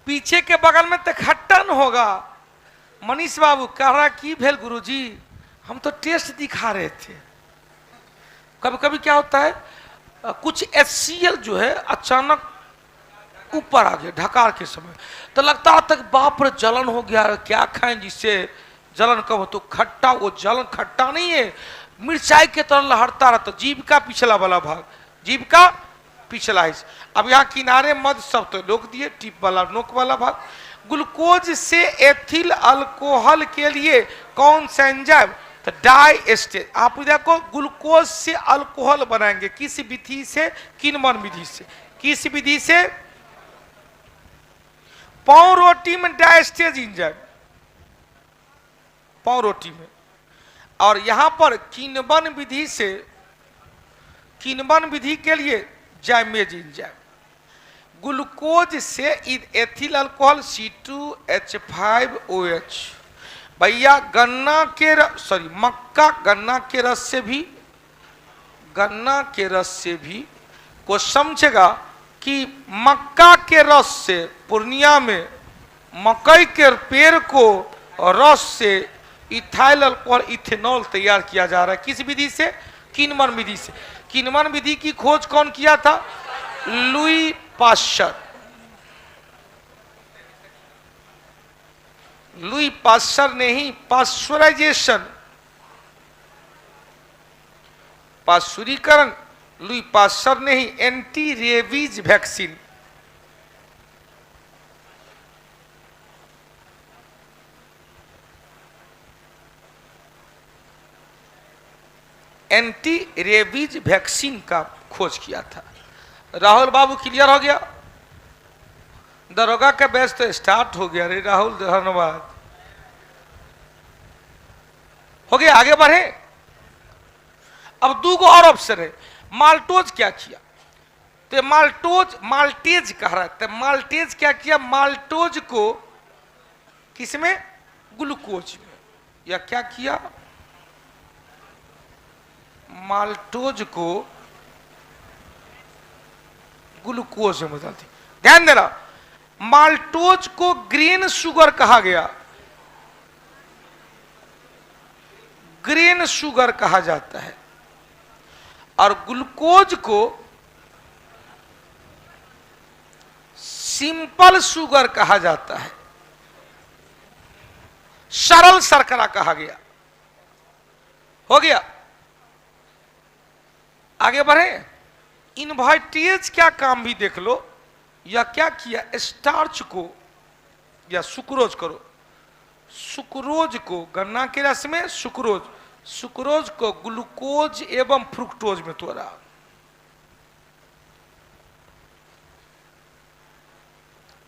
पीछे के बगल में तखट्टन होगा। मनीष बाबू कह रहा की भेल गुरुजी, हम तो टेस्ट दिखा रहे थे। कभी कभी क्या होता है, कुछ HCl जो है अचानक ऊपर आ गया ढकार के समय, तो लगता तक बाप रे जलन हो गया, क्या खाएं जिससे जलन कब हो। तो खट्टा, वो जलन खट्टा नहीं है, मिर्चाई के तरह लहरता रहता, जीभ का पिछला वाला भाग, जीभ का पिछला हिस्सा। अब यहाँ किनारे मध्य सब तो रोक दिए, टिप वाला नोक वाला भाग। ग्लूकोज से एथिल अल्कोहल के लिए कौन सा एंजाइम, तो डाइएस्टेज। आप देखो ग्लूकोज से अल्कोहल बनाएंगे किस विधि से, किन्वन विधि से। किस विधि से, पाव रोटी में डाइएस्टेज एंजाइम, पाव रोटी में। और यहां पर किन्वन विधि से, किन्वन विधि के लिए जाइमेज एंजाइम। ग्लूकोज से एथिल अल्कोहल C2H5OH। भैया गन्ना के सॉरी मक्का, गन्ना के रस से भी, गन्ना के रस से भी को समझेगा कि मक्का के रस से, पूर्णिया में मकई के पेड़ को रस से इथाइल अल्कोहल, इथेनॉल तैयार किया जा रहा है। किस विधि से, किन्वन विधि से। किन्वन विधि की खोज कौन किया था, लुई पाश्चर। लुई पाश्चर ने ही पाश्चराइजेशन, पाश्चुरीकरण, लुई पाश्चर ने ही anti rabies vaccine, anti rabies vaccine का खोज किया था। राहुल बाबू क्लियर हो गया, दरोगा का बैच तो स्टार्ट हो गया रे राहुल, धन्यवाद। हो गया, आगे बढ़े। अब दो को और ऑप्शन है। माल्टोज क्या किया, तो माल्टोज, माल्टेज कह रहा है, तो माल्टेज क्या किया, माल्टोज को किसमें, ग्लूकोज में। या क्या किया, माल्टोज को ग्लूकोज में बदल दी। ध्यान देना, माल्टोज को ग्रीन शुगर कहा गया, ग्रीन शुगर कहा जाता है, और ग्लूकोज को सिंपल शुगर कहा जाता है, सरल शर्करा कहा गया। हो गया, आगे बढ़े। इनवाइटेज क्या काम भी देख लो, या क्या किया, स्टार्च को या सुक्रोज करो, सुक्रोज को गन्ना के रस में सुक्रोज, सुक्रोज को ग्लूकोज एवं फ्रुक्टोज में तोड़ा।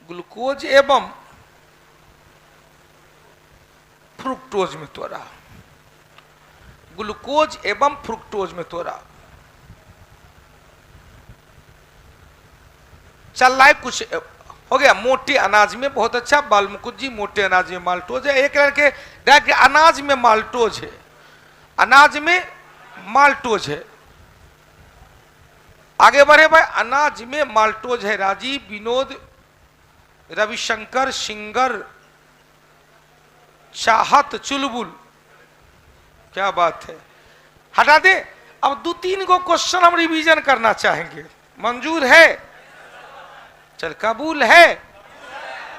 ग्लूकोज एवं फ्रुक्टोज में तोड़ा, ग्लूकोज एवं फ्रुक्टोज में तोड़ा। चल रहा है कुछ, हो गया। मोटे अनाज में बहुत अच्छा, बालमुकुट जी, मोटे अनाज में माल्टोज है। एक लड़के डायरेक्ट अनाज में माल्टोज है, अनाज में माल्टोज है। आगे बढ़े भाई, अनाज में माल्टोज है। राजीव, विनोद, रविशंकर, सिंगर, चाहत, चुलबुल, क्या बात है। हटा दे। अब दो तीन को क्वेश्चन हम रिवीजन करना चाहेंगे, मंजूर है, चल कबूल है।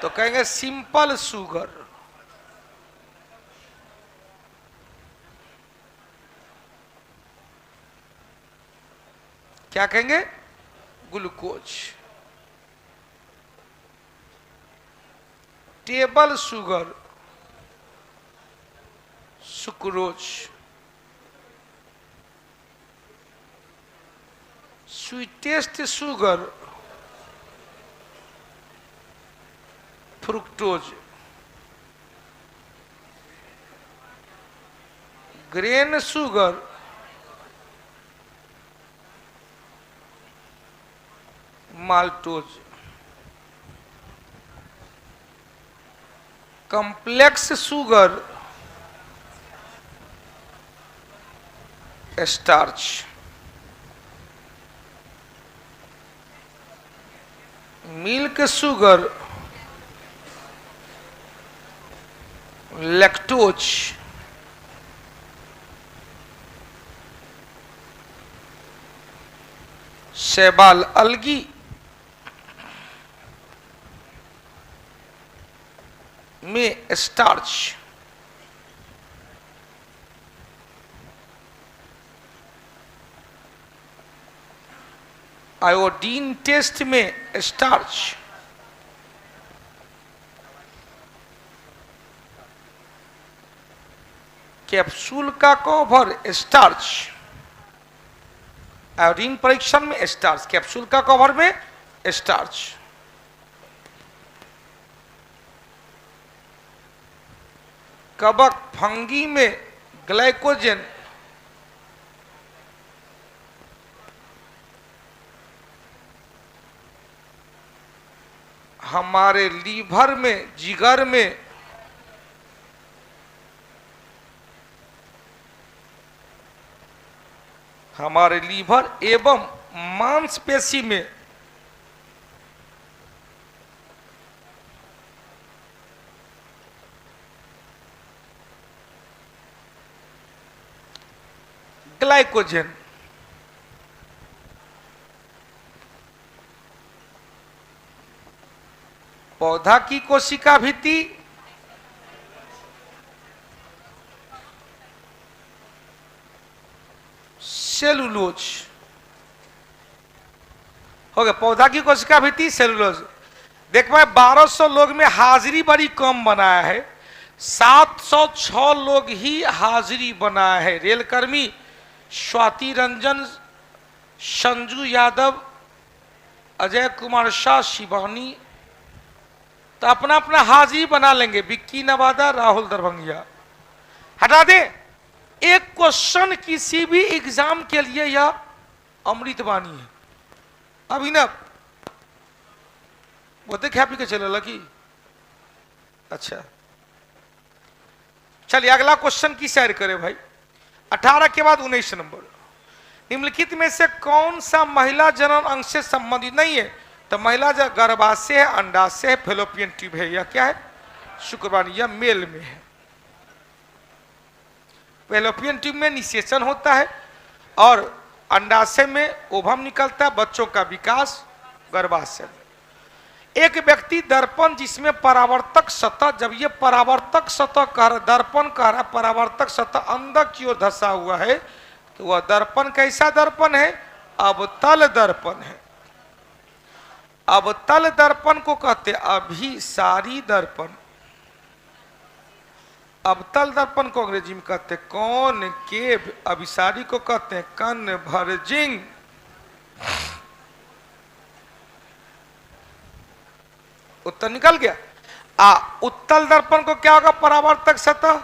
तो कहेंगे सिंपल शुगर, क्या कहेंगे, glucose. Table sugar, sucrose. Sweetest sugar, fructose. Grain sugar, maltose. Complex sugar, starch. Milk sugar, lactose. शैवाल अलगी में स्टार्च, आयोडीन टेस्ट में स्टार्च, कैप्सूल का कवर स्टार्च, आयोडीन परीक्षण में स्टार्च, कैप्सूल का कवर में स्टार्च। कवक फंगी में ग्लाइकोजन, हमारे लीवर में, जिगर में हमारे लीवर एवं मांसपेशी में ग्लाइकोजन। पौधा की कोशिका भित्ति सेलुलोज हो गया। पौधा की कोशिका भित्ति सेलुलोज। देख भाई 1200 लोग में हाजिरी बड़ी कम बनाया है, 706 लोग ही हाजिरी बनाया है। रेलकर्मी स्वाति रंजन, संजू यादव, अजय कुमार शाह, शिवानी तो अपना अपना हाजिरी बना लेंगे। विक्की नवादा, राहुल दरभंगिया हटा दे। एक क्वेश्चन किसी भी एग्जाम के लिए यह अमृतवाणी है। अभिनव वो देख पी के चले लगी। अच्छा चलिए अगला क्वेश्चन की सैर करें भाई। 18 के बाद 19 नंबर। निम्नलिखित में से कौन सा महिला जनन अंग से संबंधित नहीं है? तो महिला गर्भाशय है, अंडाशय है, फेलोपियन ट्यूब है, यह क्या है? शुक्रवाणी, यह मेल में है। फेलोपियन ट्यूब में निषेचन होता है और अंडाशय में ओवम निकलता है, बच्चों का विकास गर्भाशय में। एक व्यक्ति दर्पण जिसमें परावर्तक सतह, जब ये परावर्तक सतह दर्पण कह रहा, परावर्तक सतह अंदर की ओर धंसा हुआ है तो वह दर्पण कैसा दर्पण है? अवतल दर्पण है। अवतल दर्पण को कहते हैं अभिसारी दर्पण। अवतल दर्पण को अंग्रेजी में कहते हैं कॉनकेव, अभिसारी को कहते हैं कन्वर्जिंग। उत्तर निकल गया। उत्तल दर्पण को क्या होगा? परावर्तक सतह।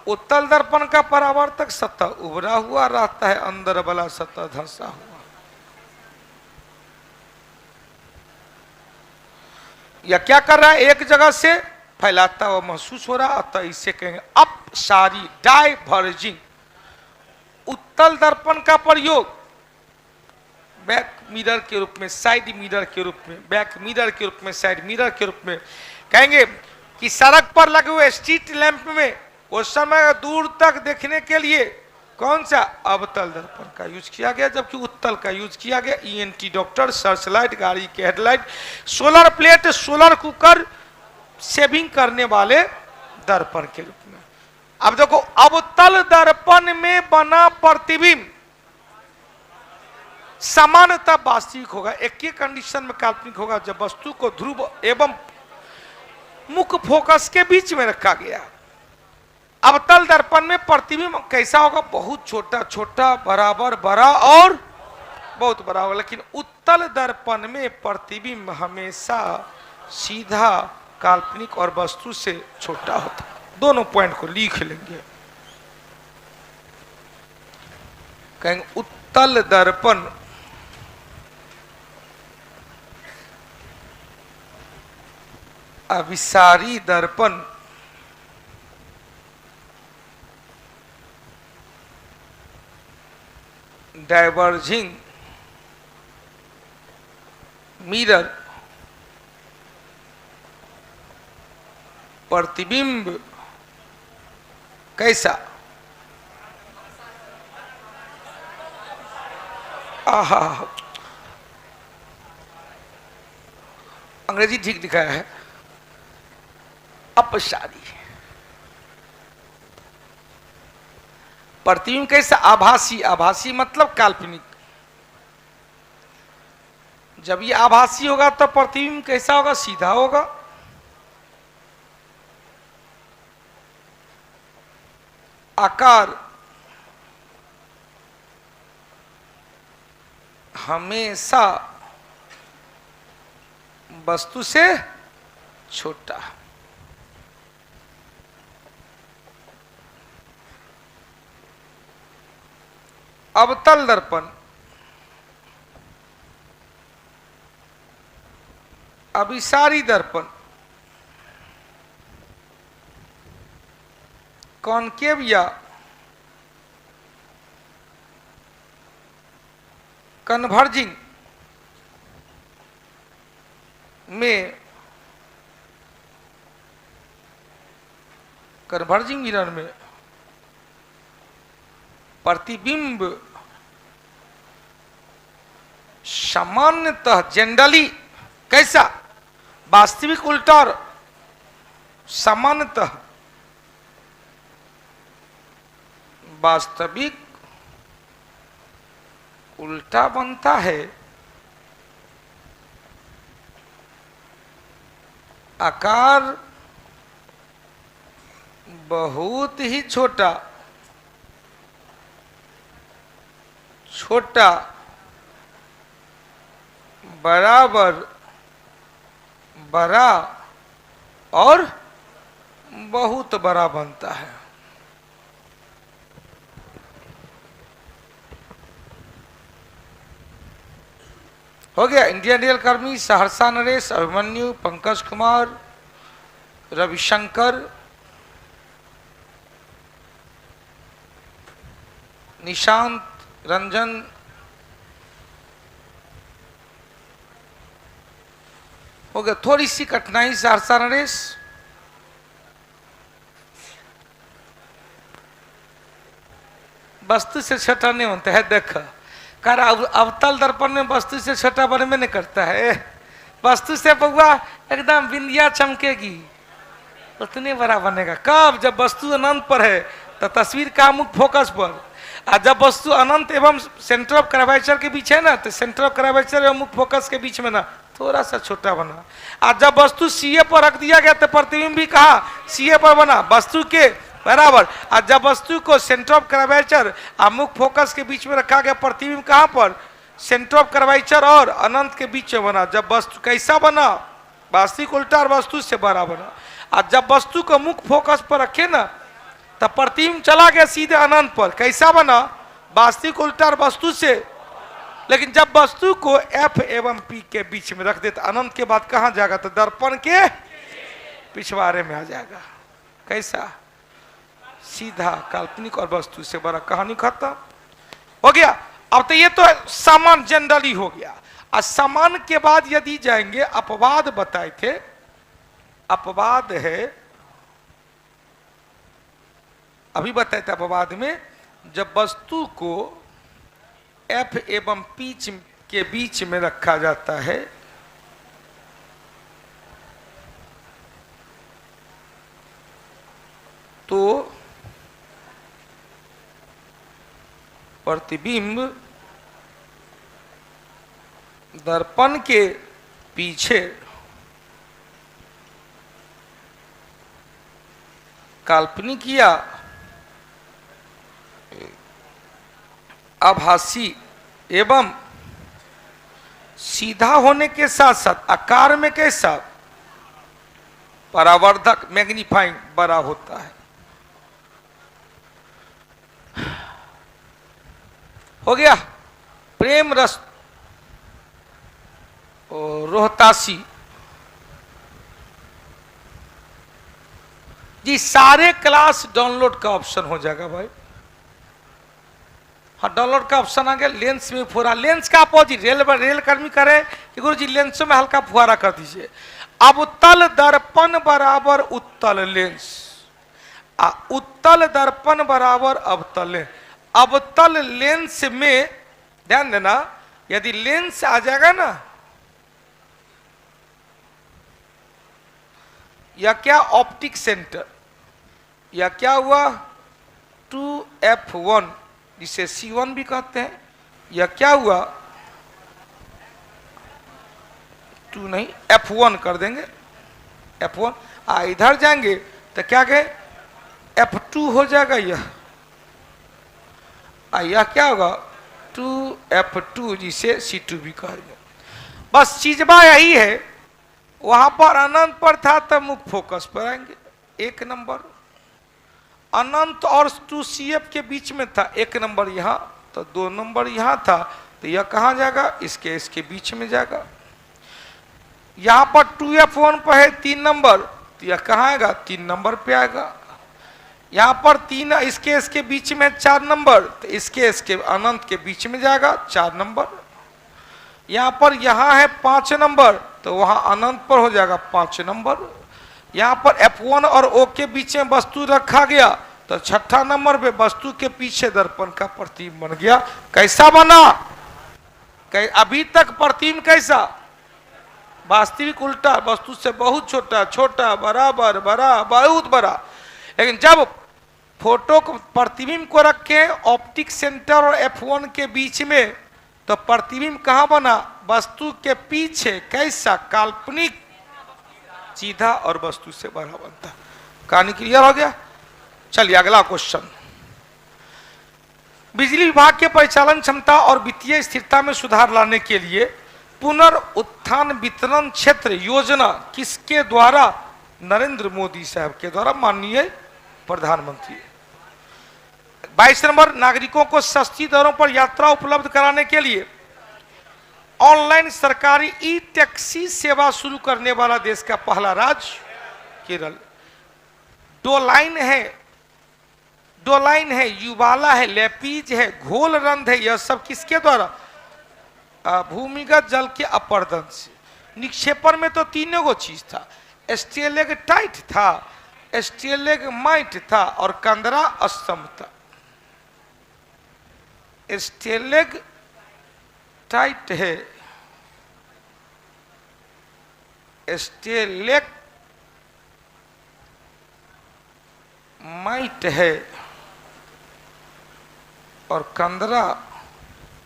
उत्तल दर्पण का परावर्तक सतह उभरा हुआ रहता है, अंदर वाला सतह धंसा हुआ। या क्या कर रहा है? एक जगह से फैलाता हुआ महसूस हो रहा, अतः इसे कहेंगे अपसारी, डाइवर्जिंग। उत्तल दर्पण का प्रयोग बैक मिरर के रूप में, साइड मिरर के रूप में, बैक मिरर के रूप में, साइड मिरर के रूप में कहेंगे कि सड़क पर लगे हुए स्ट्रीट लैंप में उस समय दूर तक देखने के लिए कौन सा? अवतल दर्पण का यूज किया गया, जबकि उत्तल का यूज किया गया ईएनटी डॉक्टर, सर्च लाइट, गाड़ी के headlight, solar plate, solar cooker, saving करने वाले दर्पण के रूप में। अब देखो अवतल दर्पण में बना प्रतिबिंब सामान्यतः वास्तविक होगा, एक ही कंडीशन में काल्पनिक होगा, जब वस्तु को ध्रुव एवं मुख्य फोकस के बीच में रखा गया। अवतल दर्पण में प्रतिबिंब कैसा होगा? बहुत छोटा छोटा, बराबर बड़ा और बहुत बड़ा होगा। लेकिन उत्तल दर्पण में प्रतिबिंब हमेशा सीधा, काल्पनिक और वस्तु से छोटा होता। दोनों पॉइंट को लिख लेंगे। कहेंगे उत्तल दर्पण अभिसारी दर्पण डाइवर्जिंग मिरर प्रतिबिंब कैसा? आहा, अंग्रेजी ठीक दिखाया है। अपसारी प्रतिबिंब कैसा? आभासी। आभासी मतलब काल्पनिक। जब ये आभासी होगा तो प्रतिबिंब कैसा होगा? सीधा होगा। आकार हमेशा वस्तु से छोटा। अवतल दर्पण, अभिसारी दर्पण, कॉनकेव या कन्वर्जिंग में, कन्वर्जिंग मिरर में प्रतिबिंब सामान्यतः जनरली कैसा? वास्तविक उल्टा और सामान्यतः वास्तविक उल्टा बनता है। आकार बहुत ही छोटा, छोटा बराबर बड़ा और बहुत बड़ा बनता है। हो गया। इंडियन रेल कर्मी, सहरसा नरेश, अभिमन्यु, पंकज कुमार, रविशंकर, निशांत, रंजन, हो गया। थोड़ी सी कठिनाई सहरसा नरेश, वस्तु से छोटा नहीं बनता है। देखो कर अवतल दर्पण में वस्तु से छोटा बनने नहीं करता है। वस्तु से बउआ एकदम बिंदिया चमकेगी, उतने बड़ा बनेगा। कब? जब वस्तु अनंत पर है तो तस्वीर का मुख फोकस पर, और जब वस्तु अनंत एवं सेंटर ऑफ कर्वेचर के बीच है ना, तो सेंटर ऑफ कर्वेचर एवं मुख फोकस के बीच में ना थोड़ा सा छोटा बना। और जब वस्तु सीए पर रख दिया गया तो प्रतिबिंब भी कहा सीए पर बना, वस्तु के बराबर। और जब वस्तु को सेंटर ऑफ कर्वेचर और मुख फोकस के बीच में रखा गया, प्रतिबिंब कहां पर? सेंटर ऑफ कर्वेचर और अनंत के बीच में बना। जब वस्तु कैसा बना? वास्तविक उल्टा और वस्तु से बड़ा बना। और जब वस्तु को मुख फोकस पर रखे ना तब प्रतिबिंब चला गया सीधे अनंत पर। कैसा बना? वास्तविक उल्टा और वस्तु से। लेकिन जब वस्तु को एफ एवं पी के बीच में रख देता अनंत के बाद कहां जाएगा? तो दर्पण के पिछवाड़े में आ जाएगा। कैसा? सीधा काल्पनिक और वस्तु से बड़ा। कहानी खत्म हो गया। अब तो ये तो सामान्य जनरली हो गया। और सामान्य के बाद यदि जाएंगे, अपवाद बताए थे। अपवाद है, अभी बताए थे अपवाद में, जब वस्तु को एफ एवं पी के बीच में रखा जाता है तो प्रतिबिंब दर्पण के पीछे काल्पनिक या आभासी एवं सीधा होने के साथ साथ आकार में कैसा? परावर्धक, मैग्नीफाइंग बड़ा होता है। हो गया। प्रेम रस रोहतासी जी, सारे क्लास डाउनलोड का ऑप्शन हो जाएगा भाई। हाँ, डाउनलोड का ऑप्शन आ गया। लेंस में फुहारा, लेंस का अपोजिट रेल कर्मी करे कि गुरु जी लेंसों में हल्का फुहारा कर दीजिए। अवतल दर्पण बराबर उत्तल लेंस, उत्तल दर्पण बराबर अवतल लेंस। अवतल लेंस में ध्यान देना, यदि लेंस आ जाएगा ना, या क्या ऑप्टिक सेंटर, या क्या हुआ 2F1 जिसे C1 भी कहते हैं, या क्या हुआ 2 नहीं F1 कर देंगे, F1 इधर जाएंगे तो क्या कहे F2 हो जाएगा, यह क्या होगा 2F2 जिसे C2 भी कहेंगे। बस चीजबा यही है, वहां पर अनंत पर था तब मुख्य फोकस पर आएंगे, 1 नंबर अनंत और 2CF के बीच में था, 1 नंबर यहाँ तो 2 नंबर यहाँ था, तो यह कहाँ जाएगा, इसके बीच में जाएगा। यहाँ पर 2F1 पर है 3 नंबर, तो यह कहाँ आएगा 3 नंबर पे आएगा। यहाँ पर 3 इसके बीच में 4 नंबर, तो इसके अनंत के बीच में जाएगा 4 नंबर। यहाँ पर यहाँ है 5 नंबर, तो वहाँ अनंत पर हो जाएगा 5 नंबर। यहाँ पर F1 और O के बीच में वस्तु रखा गया, तो 6ठा नंबर पे वस्तु के पीछे दर्पण का प्रतिबिंब बन गया। कैसा बना, अभी तक प्रतिबिंब कैसा, वास्तविक उल्टा, वस्तु से बहुत छोटा, छोटा बराबर बड़ा बहुत बड़ा। लेकिन जब फोटो को प्रतिबिंब को रखे ऑप्टिक सेंटर और F1 के बीच में, तो प्रतिबिंब कहां बना, वस्तु के पीछे। कैसा, काल्पनिक, सीधा और वस्तु से बड़ा बनता। कहानी क्लियर हो गया। चलिए अगला क्वेश्चन। बिजली विभाग के परिचालन क्षमता और वित्तीय स्थिरता में सुधार लाने के लिए पुनरुत्थान वितरण क्षेत्र योजना किसके द्वारा, नरेंद्र मोदी साहब के द्वारा, माननीय प्रधानमंत्री। 22 नंबर, नागरिकों को सस्ती दरों पर यात्रा उपलब्ध कराने के लिए ऑनलाइन सरकारी ई टैक्सी सेवा शुरू करने वाला देश का पहला राज्य केरल। 2 लाइन है, युवाला है, लेपीज है, घोल रंध है, यह सब किसके द्वारा, भूमिगत जल के अपर्दन से। निक्षेपण में तो 3 गो चीज था, स्टेलेक्टाइट था, स्टेलेग्माइट था और कंदरा स्तंभ था। स्टेलेक्टाइट है, स्टेलेग्माइट है और कंदरा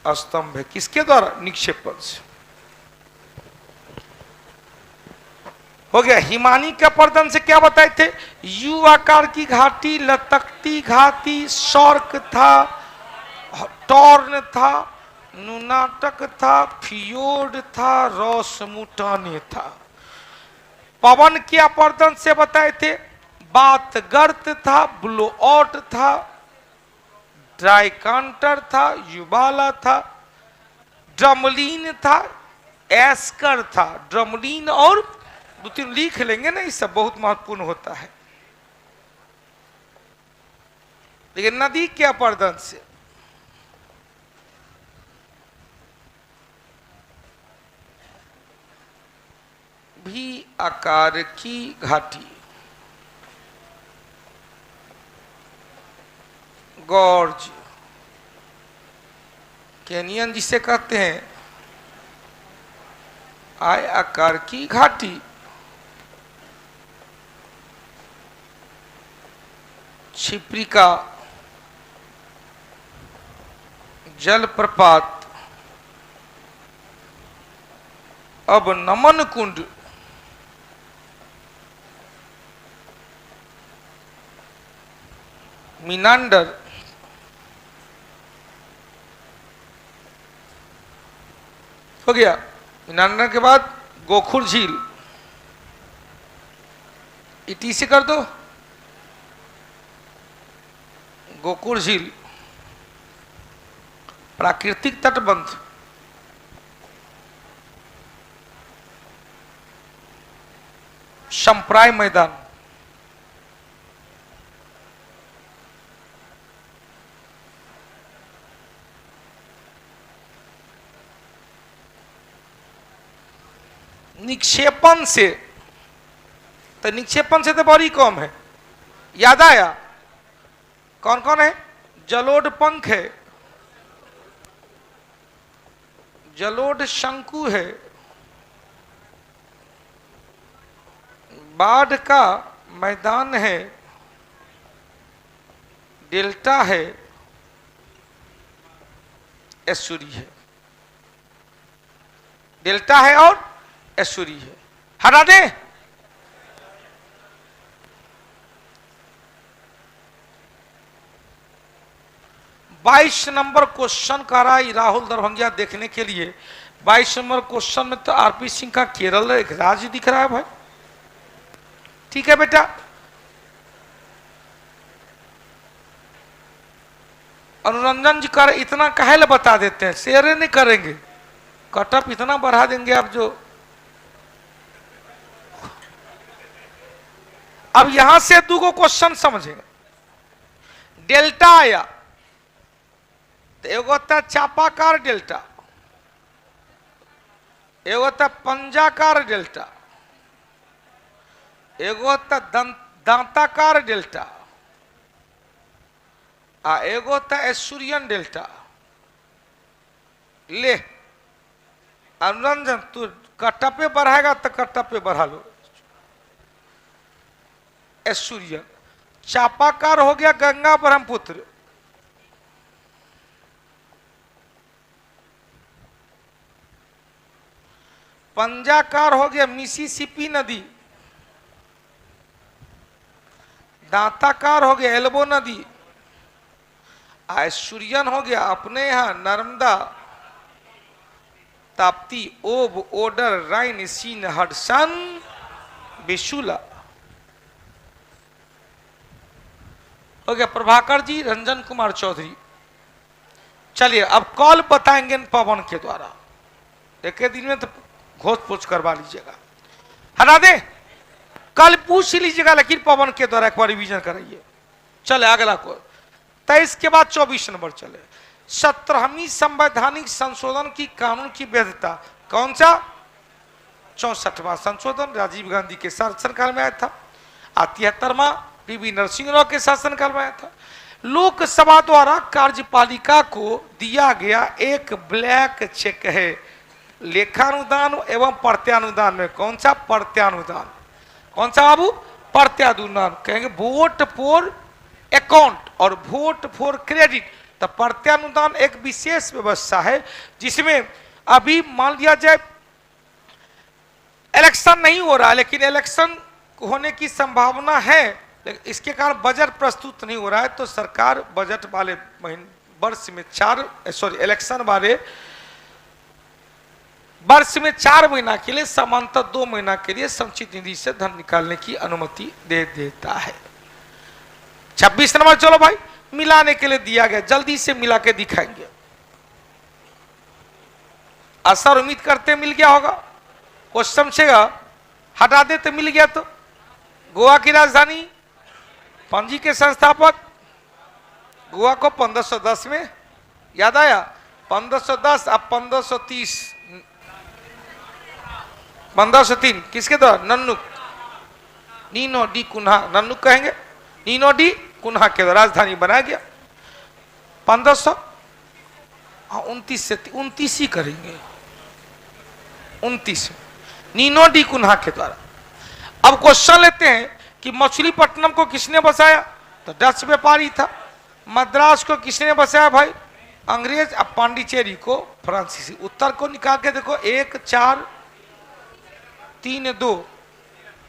स्तंभ है, किसके द्वारा, निक्षेपण से। हो गया। हिमानी के अपर्दन से क्या बताए थे, यू आकार की घाटी, लतकती घाटी, शॉर्क था, टॉर्न था, नुनाटक था, फियोर्ड था, रोसमुटाने था। पवन के अपर्दन से बताए थे, बातगर्त था, ब्लोआउट था, ड्राइकांटर था, युबाला था, ड्रमलीन था, एस्कर था। ड्रमलीन और 2-3 लिख लेंगे ना, ये सब बहुत महत्वपूर्ण होता है। लेकिन नदी के अपर्दन से भी आकार की घाटी, गॉर्ज, कैनियन जिसे कहते हैं, आय आकार की घाटी, छिप्रिका, जलप्रपात, अब नमन कुंड, मीनांडर, हो गया। मीनांडर के बाद गोखुर झील, इटी से कर दो, गोकुल झील, प्राकृतिक तटबंध, संप्राय मैदान, निक्षेपण से, तो निक्षेपण से तो बड़ी कम है, याद आया कौन कौन है, जलोढ़ पंख है, जलोढ़ शंकु है, बाढ़ का मैदान है, डेल्टा है, एस्चुरी है। डेल्टा है और एस्चुरी है। हटा दे। बाईस नंबर क्वेश्चन कर रहा है राहुल दरभंगिया देखने के लिए। 22 नंबर क्वेश्चन में तो आरपी सिंह का केरल एक राज्य दिख रहा है भाई। ठीक है बेटा, अनुरंजन जी कर इतना कहल बता देते हैं, शेयर नहीं करेंगे, कटअप इतना बढ़ा देंगे आप जो। अब यहां से दो क्वेश्चन समझेंगे। डेल्टा आया तो एगो था चापाकार डेल्टा, एगो था पंजाकार डेल्टा, एगो था दांताकार डेल्टा, आ एगो था एस्चुरियन डेल्टा। ले अनुरंजन, तू कटपे बढ़ाएगा तो कटपे बढ़ा लो। एस्चुरियन, चापाकार हो गया गंगा ब्रह्मपुत्र, पंजाकार हो गया मिसिसिपी नदी, दांताकार हो गया एल्बो नदी, एस्चुरियन हो गया अपने यहां नर्मदा, ताप्ती, ओब, ओडर, राइन, सीन, हडसन, बिशुला। हो गया प्रभाकर जी, रंजन कुमार चौधरी। चलिए अब कॉल बताएंगे पवन के द्वारा, एक दिन में तो घोष पूछ करवा लीजिएगा। हटा दे, कल पूछ लीजिएगा लेकिन पवन के द्वारा एक बार रिवीजन कराइए। चले अगला को 23 के बाद 24 नंबर चले। 17वीं संवैधानिक संशोधन की कानून की वैधता कौन सा? 64वां संशोधन राजीव गांधी के शासनकाल में आया था। 73वां पीवी नरसिंह राव के शासनकाल में आया था। लोकसभा द्वारा कार्यपालिका को दिया गया एक ब्लैंक चेक है लेखानुदान एवं प्रत्यानुदान में। कौन सा? प्रत्यानुदान। कौन सा बाबू? प्रत्यानुदान। कहेंगे वोट फॉर अकाउंट और वोट फॉर क्रेडिट। तो प्रत्यानुदान एक विशेष व्यवस्था है जिसमें अभी मान लिया जाए इलेक्शन नहीं हो रहा, लेकिन इलेक्शन होने की संभावना है, लेकिन इसके कारण बजट प्रस्तुत नहीं हो रहा है, तो सरकार बजट वाले वर्ष में इलेक्शन वाले वर्ष में 4 महीना के लिए समांतर 2 महीना के लिए संचित निधि से धन निकालने की अनुमति दे देता है। 26 नंबर चलो भाई, मिलाने के लिए दिया गया, जल्दी से मिला के दिखाएंगे। असर उम्मीद करते मिल गया होगा। क्वेश्चन से हटा दे तो मिल गया। तो गोवा की राजधानी, पणजी के संस्थापक, गोवा को 1510 में याद आया 1510, अब 1530 1503 किसके द्वारा? Nannuk, Nuno da Cunha, Nannuk कहेंगे, नीनो डी कुन्हा के द्वारा राजधानी बनाया गया। 1529 से 29 ही करेंगे, 29 नीनो डी कुन्हा के द्वारा। अब क्वेश्चन लेते हैं कि मछलीपट्टनम को किसने बसाया? तो डच व्यापारी था। मद्रास को किसने बसाया भाई? अंग्रेज। अब पांडिचेरी को फ्रांसीसी। उत्तर को निकाल के देखो, 1 4 3 2,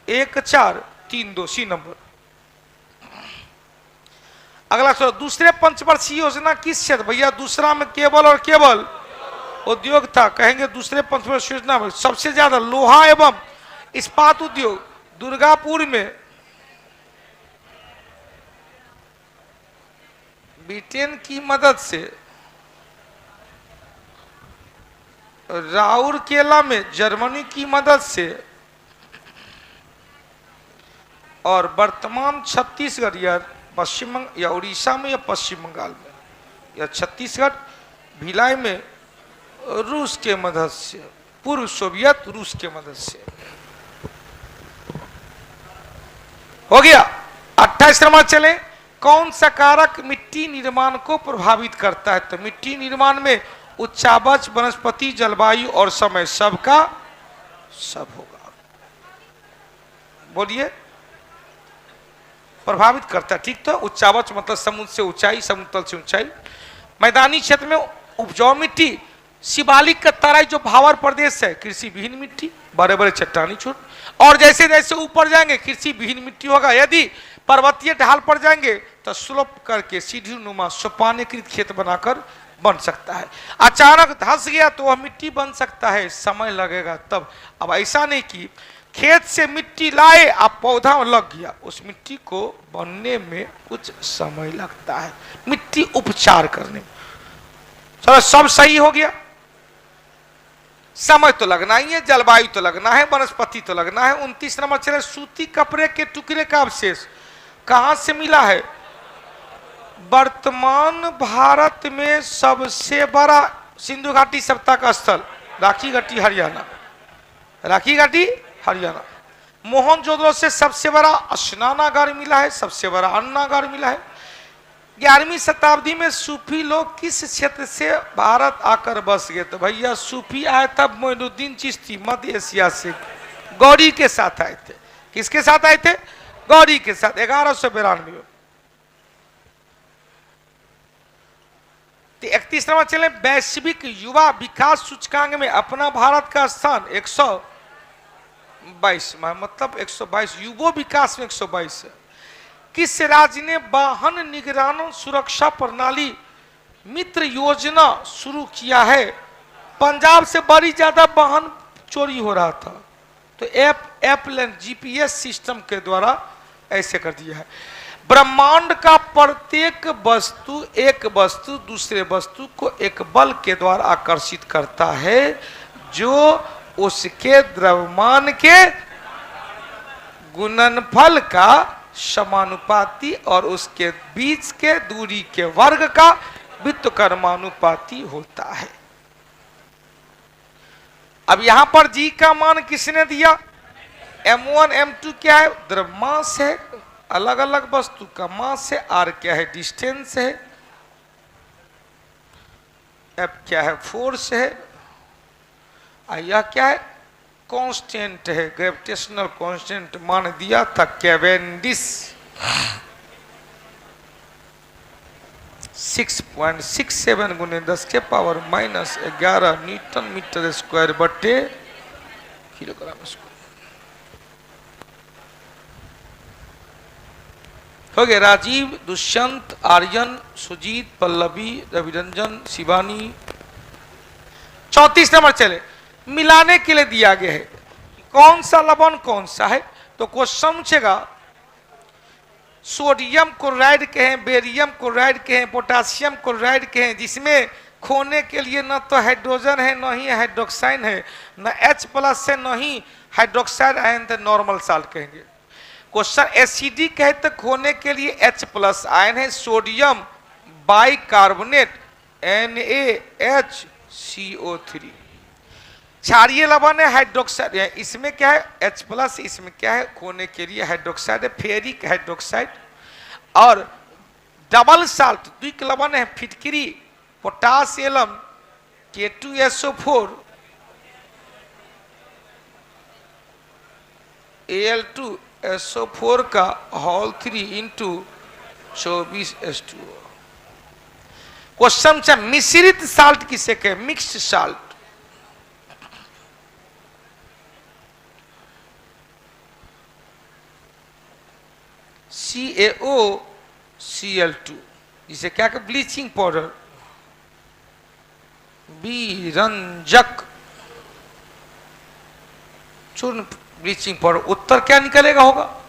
1 4 3 2, सी नंबर। अगला सवाल, दूसरे पंचवर्षीय योजना किस क्षेत्र? भैया दूसरा में केवल और केवल उद्योग था। कहेंगे दूसरे पंचवर्षीय योजना में सबसे ज्यादा लोहा एवं इस्पात उद्योग दुर्गापुर में। ब्रिटेन की मदद से राउरकेला में जर्मनी की मदद से और वर्तमान छत्तीसगढ़ या पश्चिम या उड़ीसा में या पश्चिम बंगाल में या छत्तीसगढ़ भिलाई में रूस के मदद से, पूर्व सोवियत रूस के मदद से हो गया। 28 नंबर चले, कौन सा कारक मिट्टी निर्माण को प्रभावित करता है? तो मिट्टी निर्माण में उच्चावच वनस्पति जलवायु और समय सबका सब होगा। बोलिए, प्रभावित करता है। ठीक, तो उच्चावच मतलब समुद्र से ऊंचाई, समुद्र तल से ऊंचाई। मैदानी क्षेत्र में उपजाऊ मिट्टी, शिवालिक का तराई जो भावर प्रदेश है कृषि विहीन मिट्टी, बड़े बड़े चट्टानी छोड़। और जैसे जैसे ऊपर जाएंगे कृषि विहीन मिट्टी होगा। यदि पर्वतीय ढाल पर जाएंगे तो स्लोप करके सीढ़ी नुमा सोपानीकृत खेत बनाकर बन सकता है। अचानक धंस गया तो वह मिट्टी बन सकता है, समय लगेगा तब। अब ऐसा नहीं कि खेत से मिट्टी लाए अब पौधा लग गया, उस मिट्टी को बनने में कुछ समय लगता है, मिट्टी उपचार करने में। चलो सब सही हो गया, समय तो लगना ही है, जलवायु तो लगना है, वनस्पति तो लगना है। 29 नंबर चले, सूती कपड़े के टुकड़े का अवशेष कहां से मिला है? वर्तमान भारत में सबसे बड़ा सिंधु घाटी सभ्यता का स्थल राखी घाटी हरियाणा, राखी घाटी हरियाणा। मोहनजोदड़ो से सबसे बड़ा स्नानागार मिला है, सबसे बड़ा अन्नागार मिला है। 11वीं शताब्दी में सूफी लोग किस क्षेत्र से भारत आकर बस गए? तो भैया सूफी आए तब मोइनुद्दीन चिश्ती मध्य एशिया से गौरी के साथ आए थे। किसके साथ आए थे? गौरी के साथ, 1192 में। 31 नंबर चले, वैश्विक युवा विकास सूचकांक में अपना भारत का स्थान 122, मतलब 122, युवा विकास में 122 है। किस राज्य ने वाहन निगरान सुरक्षा प्रणाली मित्र योजना शुरू किया है? पंजाब से बड़ी ज्यादा वाहन चोरी हो रहा था, तो एपलेन जीपीएस सिस्टम के द्वारा ऐसे कर दिया है। ब्रह्मांड का प्रत्येक वस्तु, एक वस्तु दूसरे वस्तु को एक बल के द्वारा आकर्षित करता है जो उसके द्रव्यमान के गुणनफल का समानुपाती और उसके बीच के दूरी के वर्ग का व्युत्क्रमानुपाती होता है। अब यहां पर जी का मान किसने दिया? m1 m2 क्या है? द्रव्यमास है, अलग अलग वस्तु का मास है। r क्या है? डिस्टेंस है। f क्या है? फोर्स है। यह क्या है? कांस्टेंट है, ग्रेविटेशनल कांस्टेंट मान दिया था कैवेंडिश। 6.67 गुने 10 के पावर -11 न्यूटन मीटर स्क्वायर बटे किलोग्राम स्क्वायर। हो गया। राजीव, दुष्यंत, आर्यन, सुजीत, पल्लवी, रविरंजन, शिवानी। 34 नंबर चले, मिलाने के लिए दिया गया है कौन सा लवण कौन सा है? तो क्वेश्चन पूछेगा सोडियम क्लोराइड के हैं, बेरियम क्लोराइड के हैं, पोटासियम क्लोराइड के हैं, जिसमें खोने के लिए न तो हाइड्रोजन है न ही हाइड्रोक्साइड है, न H+ है न ही हाइड्रोक्साइड आयन, तो नॉर्मल साल्ट कहेंगे। क्वेश्चन एसिडिक है तो खोने के लिए H+ आयन है, सोडियम बाइकार्बोनेट NaHCO3। क्षारीय लवण है, हाइड्रोक्साइड है, इसमें क्या है? H+, इसमें क्या है? खोने के लिए हाइड्रोक्साइड है, फेरिक हाइड्रोक्साइड। और डबल साल्ट द्विक लवण है, फिटकिरी, पोटासियम K2SO4 Al2SO4 का होल 3 इंटू 24H2O। क्वेश्चन से मिश्रित साल्ट किसे कहे? Mixed salt. CaOCl2 जिसे क्या कहते? ब्लीचिंग पाउडर, बीरंजक चूर्ण, ब्लीचिंग पाउडर। उत्तर क्या निकलेगा? होगा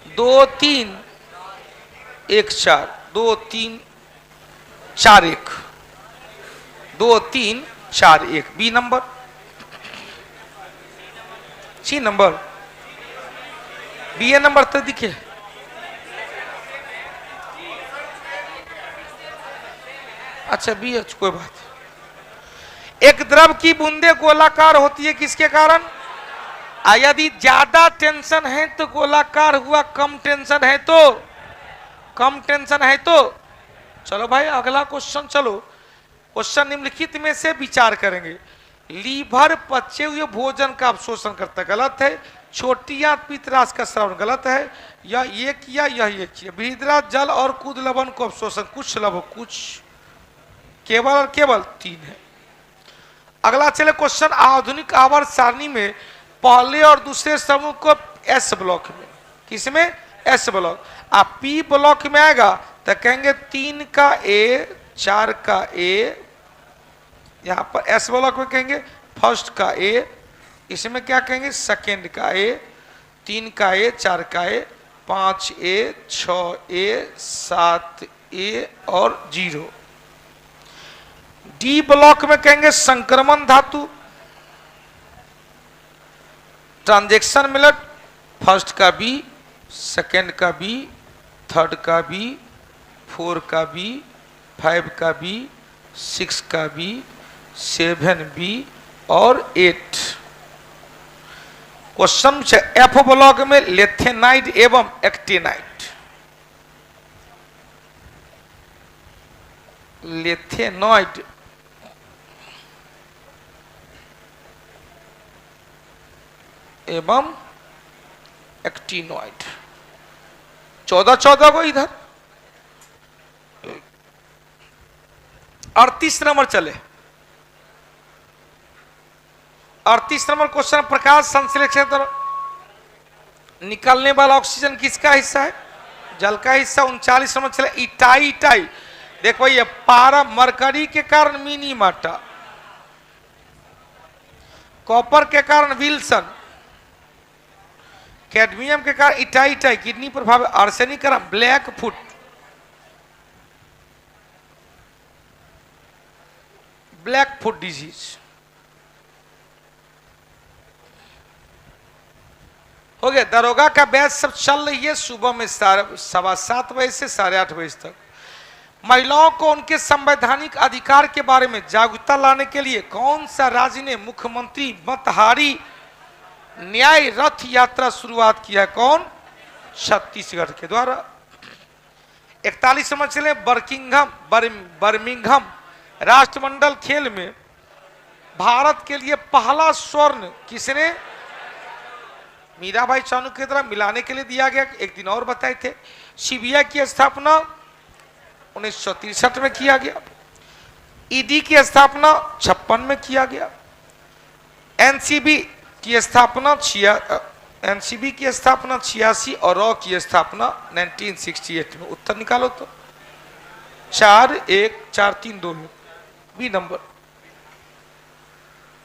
2 3 1 4, 2 3 4 1, 2 3 4 1, B number. C number, B A number तो दिखे। अच्छा बी एच, कोई बात। एक द्रव की बूंदे गोलाकार होती है किसके कारण? यदि ज्यादा टेंशन है तो गोलाकार हुआ, कम टेंशन है तो चलो भाई अगला क्वेश्चन। चलो क्वेश्चन निम्नलिखित में से विचार करेंगे। लीवर पचे हुए भोजन का अवशोषण करता, गलत है। छोटी आंत पित्तराश का श्रवण, गलत है। यह एक किया, यह एक किया। विहिद्रा जल और कुद लवण को अवशोषण, कुछ लव कुछ, केवल और केवल 3 है। अगला चले क्वेश्चन, आधुनिक आवर्त सारणी में पहले और दूसरे समूह को एस ब्लॉक में, किसमें? S block. आप पी ब्लॉक में आएगा तो कहेंगे 3 का ए, 4 का ए। यहां पर एस ब्लॉक में कहेंगे फर्स्ट का ए, इसमें क्या कहेंगे? सेकेंड का ए, 3 का ए, 4 का ए, 5 ए, 6 ए, 7 ए और 0। डी ब्लॉक में कहेंगे संक्रमण धातु, ट्रांजैक्शन मिलट, फर्स्ट का बी, सेकेंड का बी, थर्ड का बी, 4 का बी, 5 का बी, 6 का बी, 7 बी और 8। क्वेश्चन से एफ ब्लॉक में लेथेनाइड एवं एक्टिनाइड, लेथेनॉइड एवं एक्टिनॉइड, 14 को इधर। 38 नंबर चले। 38 नंबर क्वेश्चन, प्रकाश संश्लेषण निकलने वाला ऑक्सीजन किसका हिस्सा है? जल का हिस्सा। 39 नंबर चले, इटाई इटाई। देखो ये पारा मरकरी के कारण मिनीमाटा, कॉपर के कारण विल्सन, कैडमियम के कारण इटाई इटाई, किडनी प्रभाव, आर्सेनिक के कारण black foot, black foot disease. हो गया। दरोगा का बैच सब चल रही है सुबह में 7:15 बजे से 8:30 बजे तक। महिलाओं को उनके संवैधानिक अधिकार के बारे में जागरूकता लाने के लिए कौन सा राज्य ने मुख्यमंत्री मतहारी न्याय रथ यात्रा शुरुआत किया? कौन? छत्तीसगढ़ के द्वारा। 41 नंबर चले, बर्मिंघम राष्ट्रमंडल खेल में भारत के लिए पहला स्वर्ण किसने? मीराबाई चानू की तरह मिलाने के लिए दिया गया। एक दिन और बताए थे। सीबीआई की स्थापना 1963 में किया गया। ईडी की स्थापना 56 में किया गया। एनसीबी की स्थापना 86 और रॉ की स्थापना 1968 में। उत्तर निकालो तो 4 1 4 3 2 बी नंबर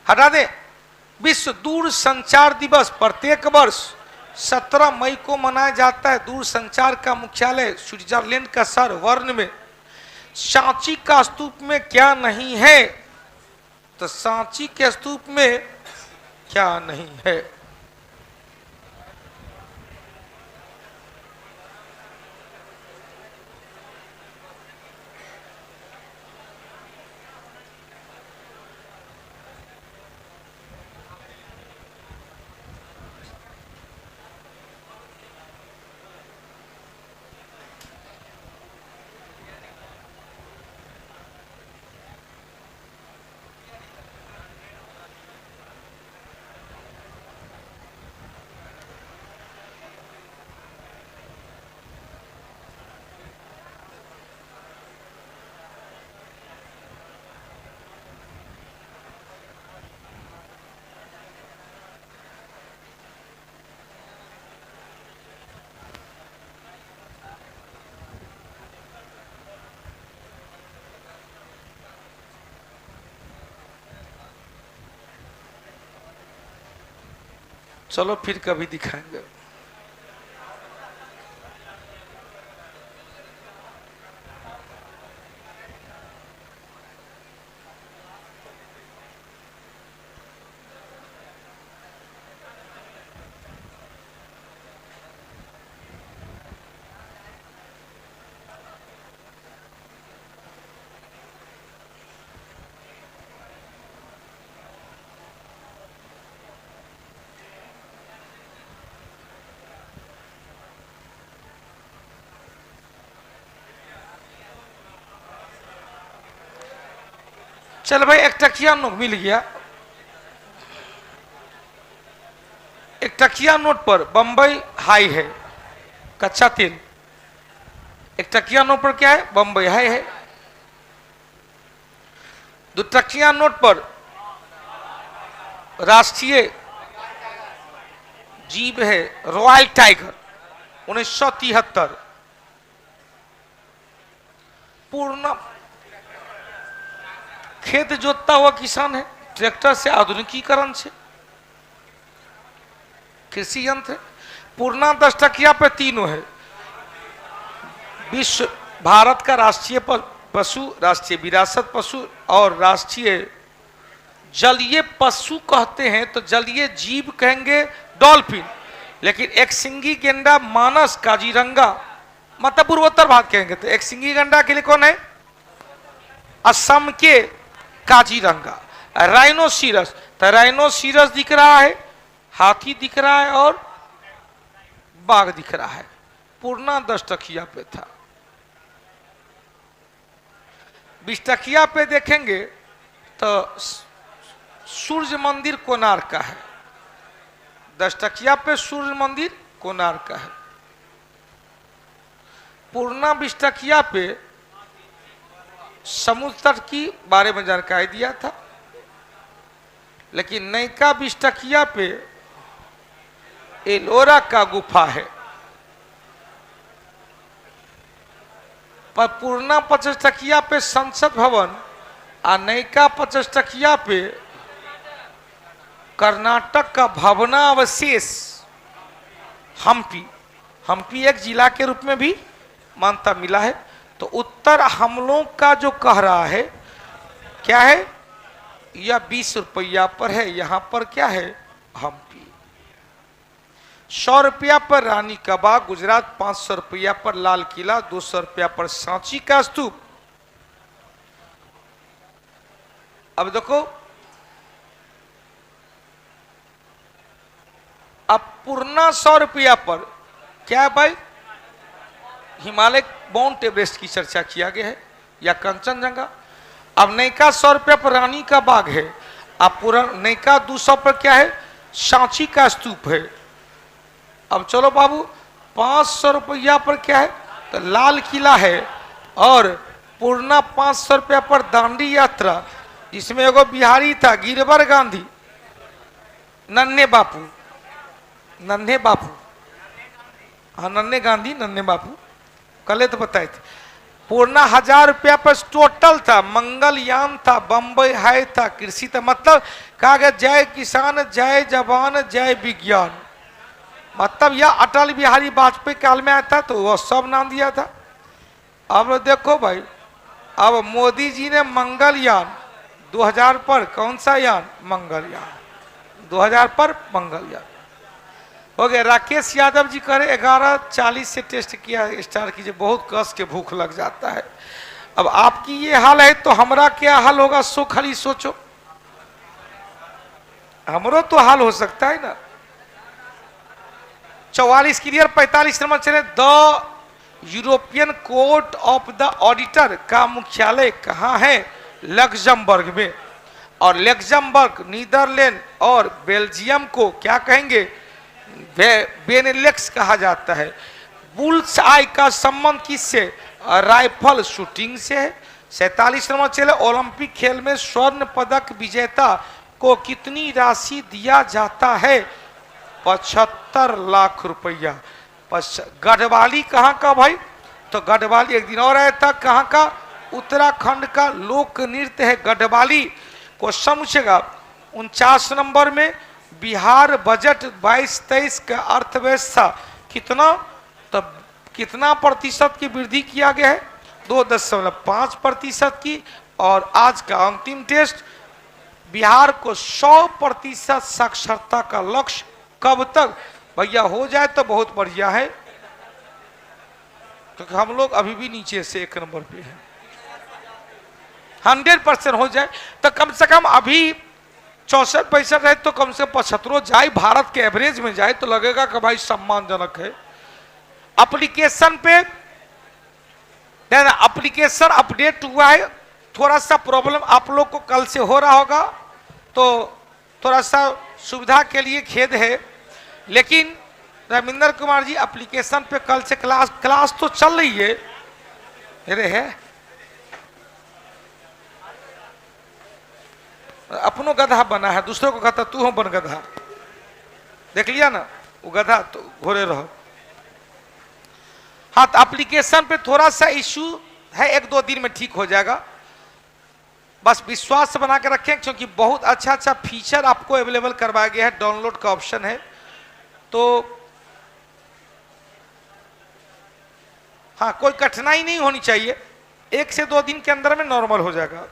हटा दे। विश्व दूर संचार दिवस प्रत्येक वर्ष 17 मई को मनाया जाता है। दूर संचार का मुख्यालय स्विट्जरलैंड का शहर बर्न में। सांची का स्तूप में क्या नहीं है? तो सांची के स्तूप में क्या नहीं है? चलो फिर कभी दिखाएंगे। चल भाई एक टकिया नोट मिल गया। एक टकिया नोट पर बंबई हाई है, कच्चा तेल। एक टकिया नोट पर क्या है? बंबई हाई है। 2 टकिया नोट पर राष्ट्रीय जीव है रॉयल टाइगर 1973। पूर्ण खेत जोतता हुआ किसान है, ट्रैक्टर से, आधुनिकीकरण से, कृषि यंत्र। पूर्णा 10 टकिया पे तीनों है। विश्व भारत का राष्ट्रीय पशु, राष्ट्रीय विरासत पशु और राष्ट्रीय जलीय पशु कहते हैं तो जलीय जीव कहेंगे डॉल्फिन, लेकिन एक सिंगी गेंडा मानस काजीरंगा मतलब पूर्वोत्तर भारत कहेंगे तो एक सिंगी गेंडा के लिए कौन है? असम के काजीरंगा। राइनोसीरस, तो राइनोसीरस दिख रहा है, हाथी दिख रहा है और बाघ दिख रहा है। पूर्णा 10 टकिया पे था। 20 टकिया पे देखेंगे तो सूर्य मंदिर कोणार्क का है। 10 टकिया पे सूर्य मंदिर कोणार्क का है। पूर्णा 20 टकिया पे समुद्र तट की बारे में जानकारी दिया था, लेकिन नैका 20 टकिया पे एलोरा का गुफा है। पर पूर्णा 50 टकिया पे संसद भवन और नैका 50 टकिया पे कर्नाटक का भवनावशेष हम्पी। हम्पी एक जिला के रूप में भी मान्यता मिला है। तो उत्तर हम लोग का जो कह रहा है क्या है? यह 20 रुपया पर है। यहां पर क्या है? हम्पी। 100 रुपया पर रानी का बाग गुजरात, 500 रुपया पर लाल किला, 200 रुपया पर सांची का स्तूप। अब देखो, अब पूर्णा 100 रुपया पर क्या है भाई? हिमालय माउंट एवरेस्ट की चर्चा किया गया है या कंचनजंगा। अब नैका 100 रुपया पर रानी का बाग है। अब पूरा नैका 200 पर क्या है? सांची का स्तूप है। अब चलो बाबू 500 रुपया पर क्या है? तो लाल किला है। और पूर्णा 500 रुपया पर दांडी यात्रा, जिसमें एगो बिहारी था गिरवर गांधी, नन्हे बापू, नन्हे बापू, हाँ नन्हे गांधी, नन्हे बापू कल तो बताए थे। पूर्णा 1000 रुपया पर टोटल था, मंगलयान था, बंबई हाई था, कृषि था। मतलब कहा गया जय किसान, जय जवान, जय विज्ञान। मतलब यह अटल बिहारी वाजपेयी काल में आया था तो वह सब नाम दिया था। अब देखो भाई, अब मोदी जी ने मंगलयान 2000 पर, कौन सा यान? मंगलयान 2000 पर मंगलयान हो गया। राकेश यादव जी कह रहे 11:40 से टेस्ट किया, स्टार्ट कीजिए, बहुत कस के भूख लग जाता है। अब आपकी ये हाल है तो हमारा क्या हाल होगा? सो खाली सोचो, हमरो तो हाल हो सकता है ना। 44 क्लियर 45 नंबर चले। The European court of the auditor का मुख्यालय कहाँ है? लग्जमबर्ग में। और लग्जमबर्ग नीदरलैंड और बेल्जियम को क्या कहेंगे? बेनेलेक्स कहा जाता है। बुल्स आई का संबंध किससे? राइफल शूटिंग से है। 47 नंबर चले। ओलंपिक खेल में स्वर्ण पदक विजेता को कितनी राशि दिया जाता है? 75 लाख रुपया। गढ़वाली कहाँ का भाई? तो गढ़वाली एक दिन और आया था, कहाँ का? उत्तराखंड का लोक नृत्य है गढ़वाली। क्वेश्चन पूछेगा 49 नंबर में, बिहार बजट 22-23 का अर्थव्यवस्था कितना, तो कितना प्रतिशत की वृद्धि किया गया है? 2.5% की। और आज का अंतिम टेस्ट, बिहार को 100% साक्षरता का लक्ष्य कब तक भैया हो जाए तो बहुत बढ़िया है, क्योंकि हम लोग अभी भी नीचे से 1 नंबर पे हैं। 100% हो जाए तो कम से कम अभी 64-65 है तो कम से कम 75 जाए, भारत के एवरेज में जाए तो लगेगा कि भाई सम्मानजनक है। एप्लीकेशन पे एप्लीकेशन अपडेट हुआ है थोड़ा सा प्रॉब्लम आप लोग को कल से हो रहा होगा, तो थोड़ा सा सुविधा के लिए खेद है, लेकिन रविंदर कुमार जी एप्लीकेशन पे कल से क्लास तो चल रही है। अरे है अपनों गधा बना है, दूसरों को कहता तू हो बन गधा, देख लिया ना, वो गधा तो घोड़े रहो। हाँ, तो एप्लीकेशन पे थोड़ा सा इश्यू है, 1-2 दिन में ठीक हो जाएगा, बस विश्वास बना के रखें, क्योंकि बहुत अच्छा फीचर आपको अवेलेबल करवाया गया है, डाउनलोड का ऑप्शन है। तो हाँ, कोई कठिनाई नहीं होनी चाहिए, 1 से 2 दिन के अंदर में नॉर्मल हो जाएगा।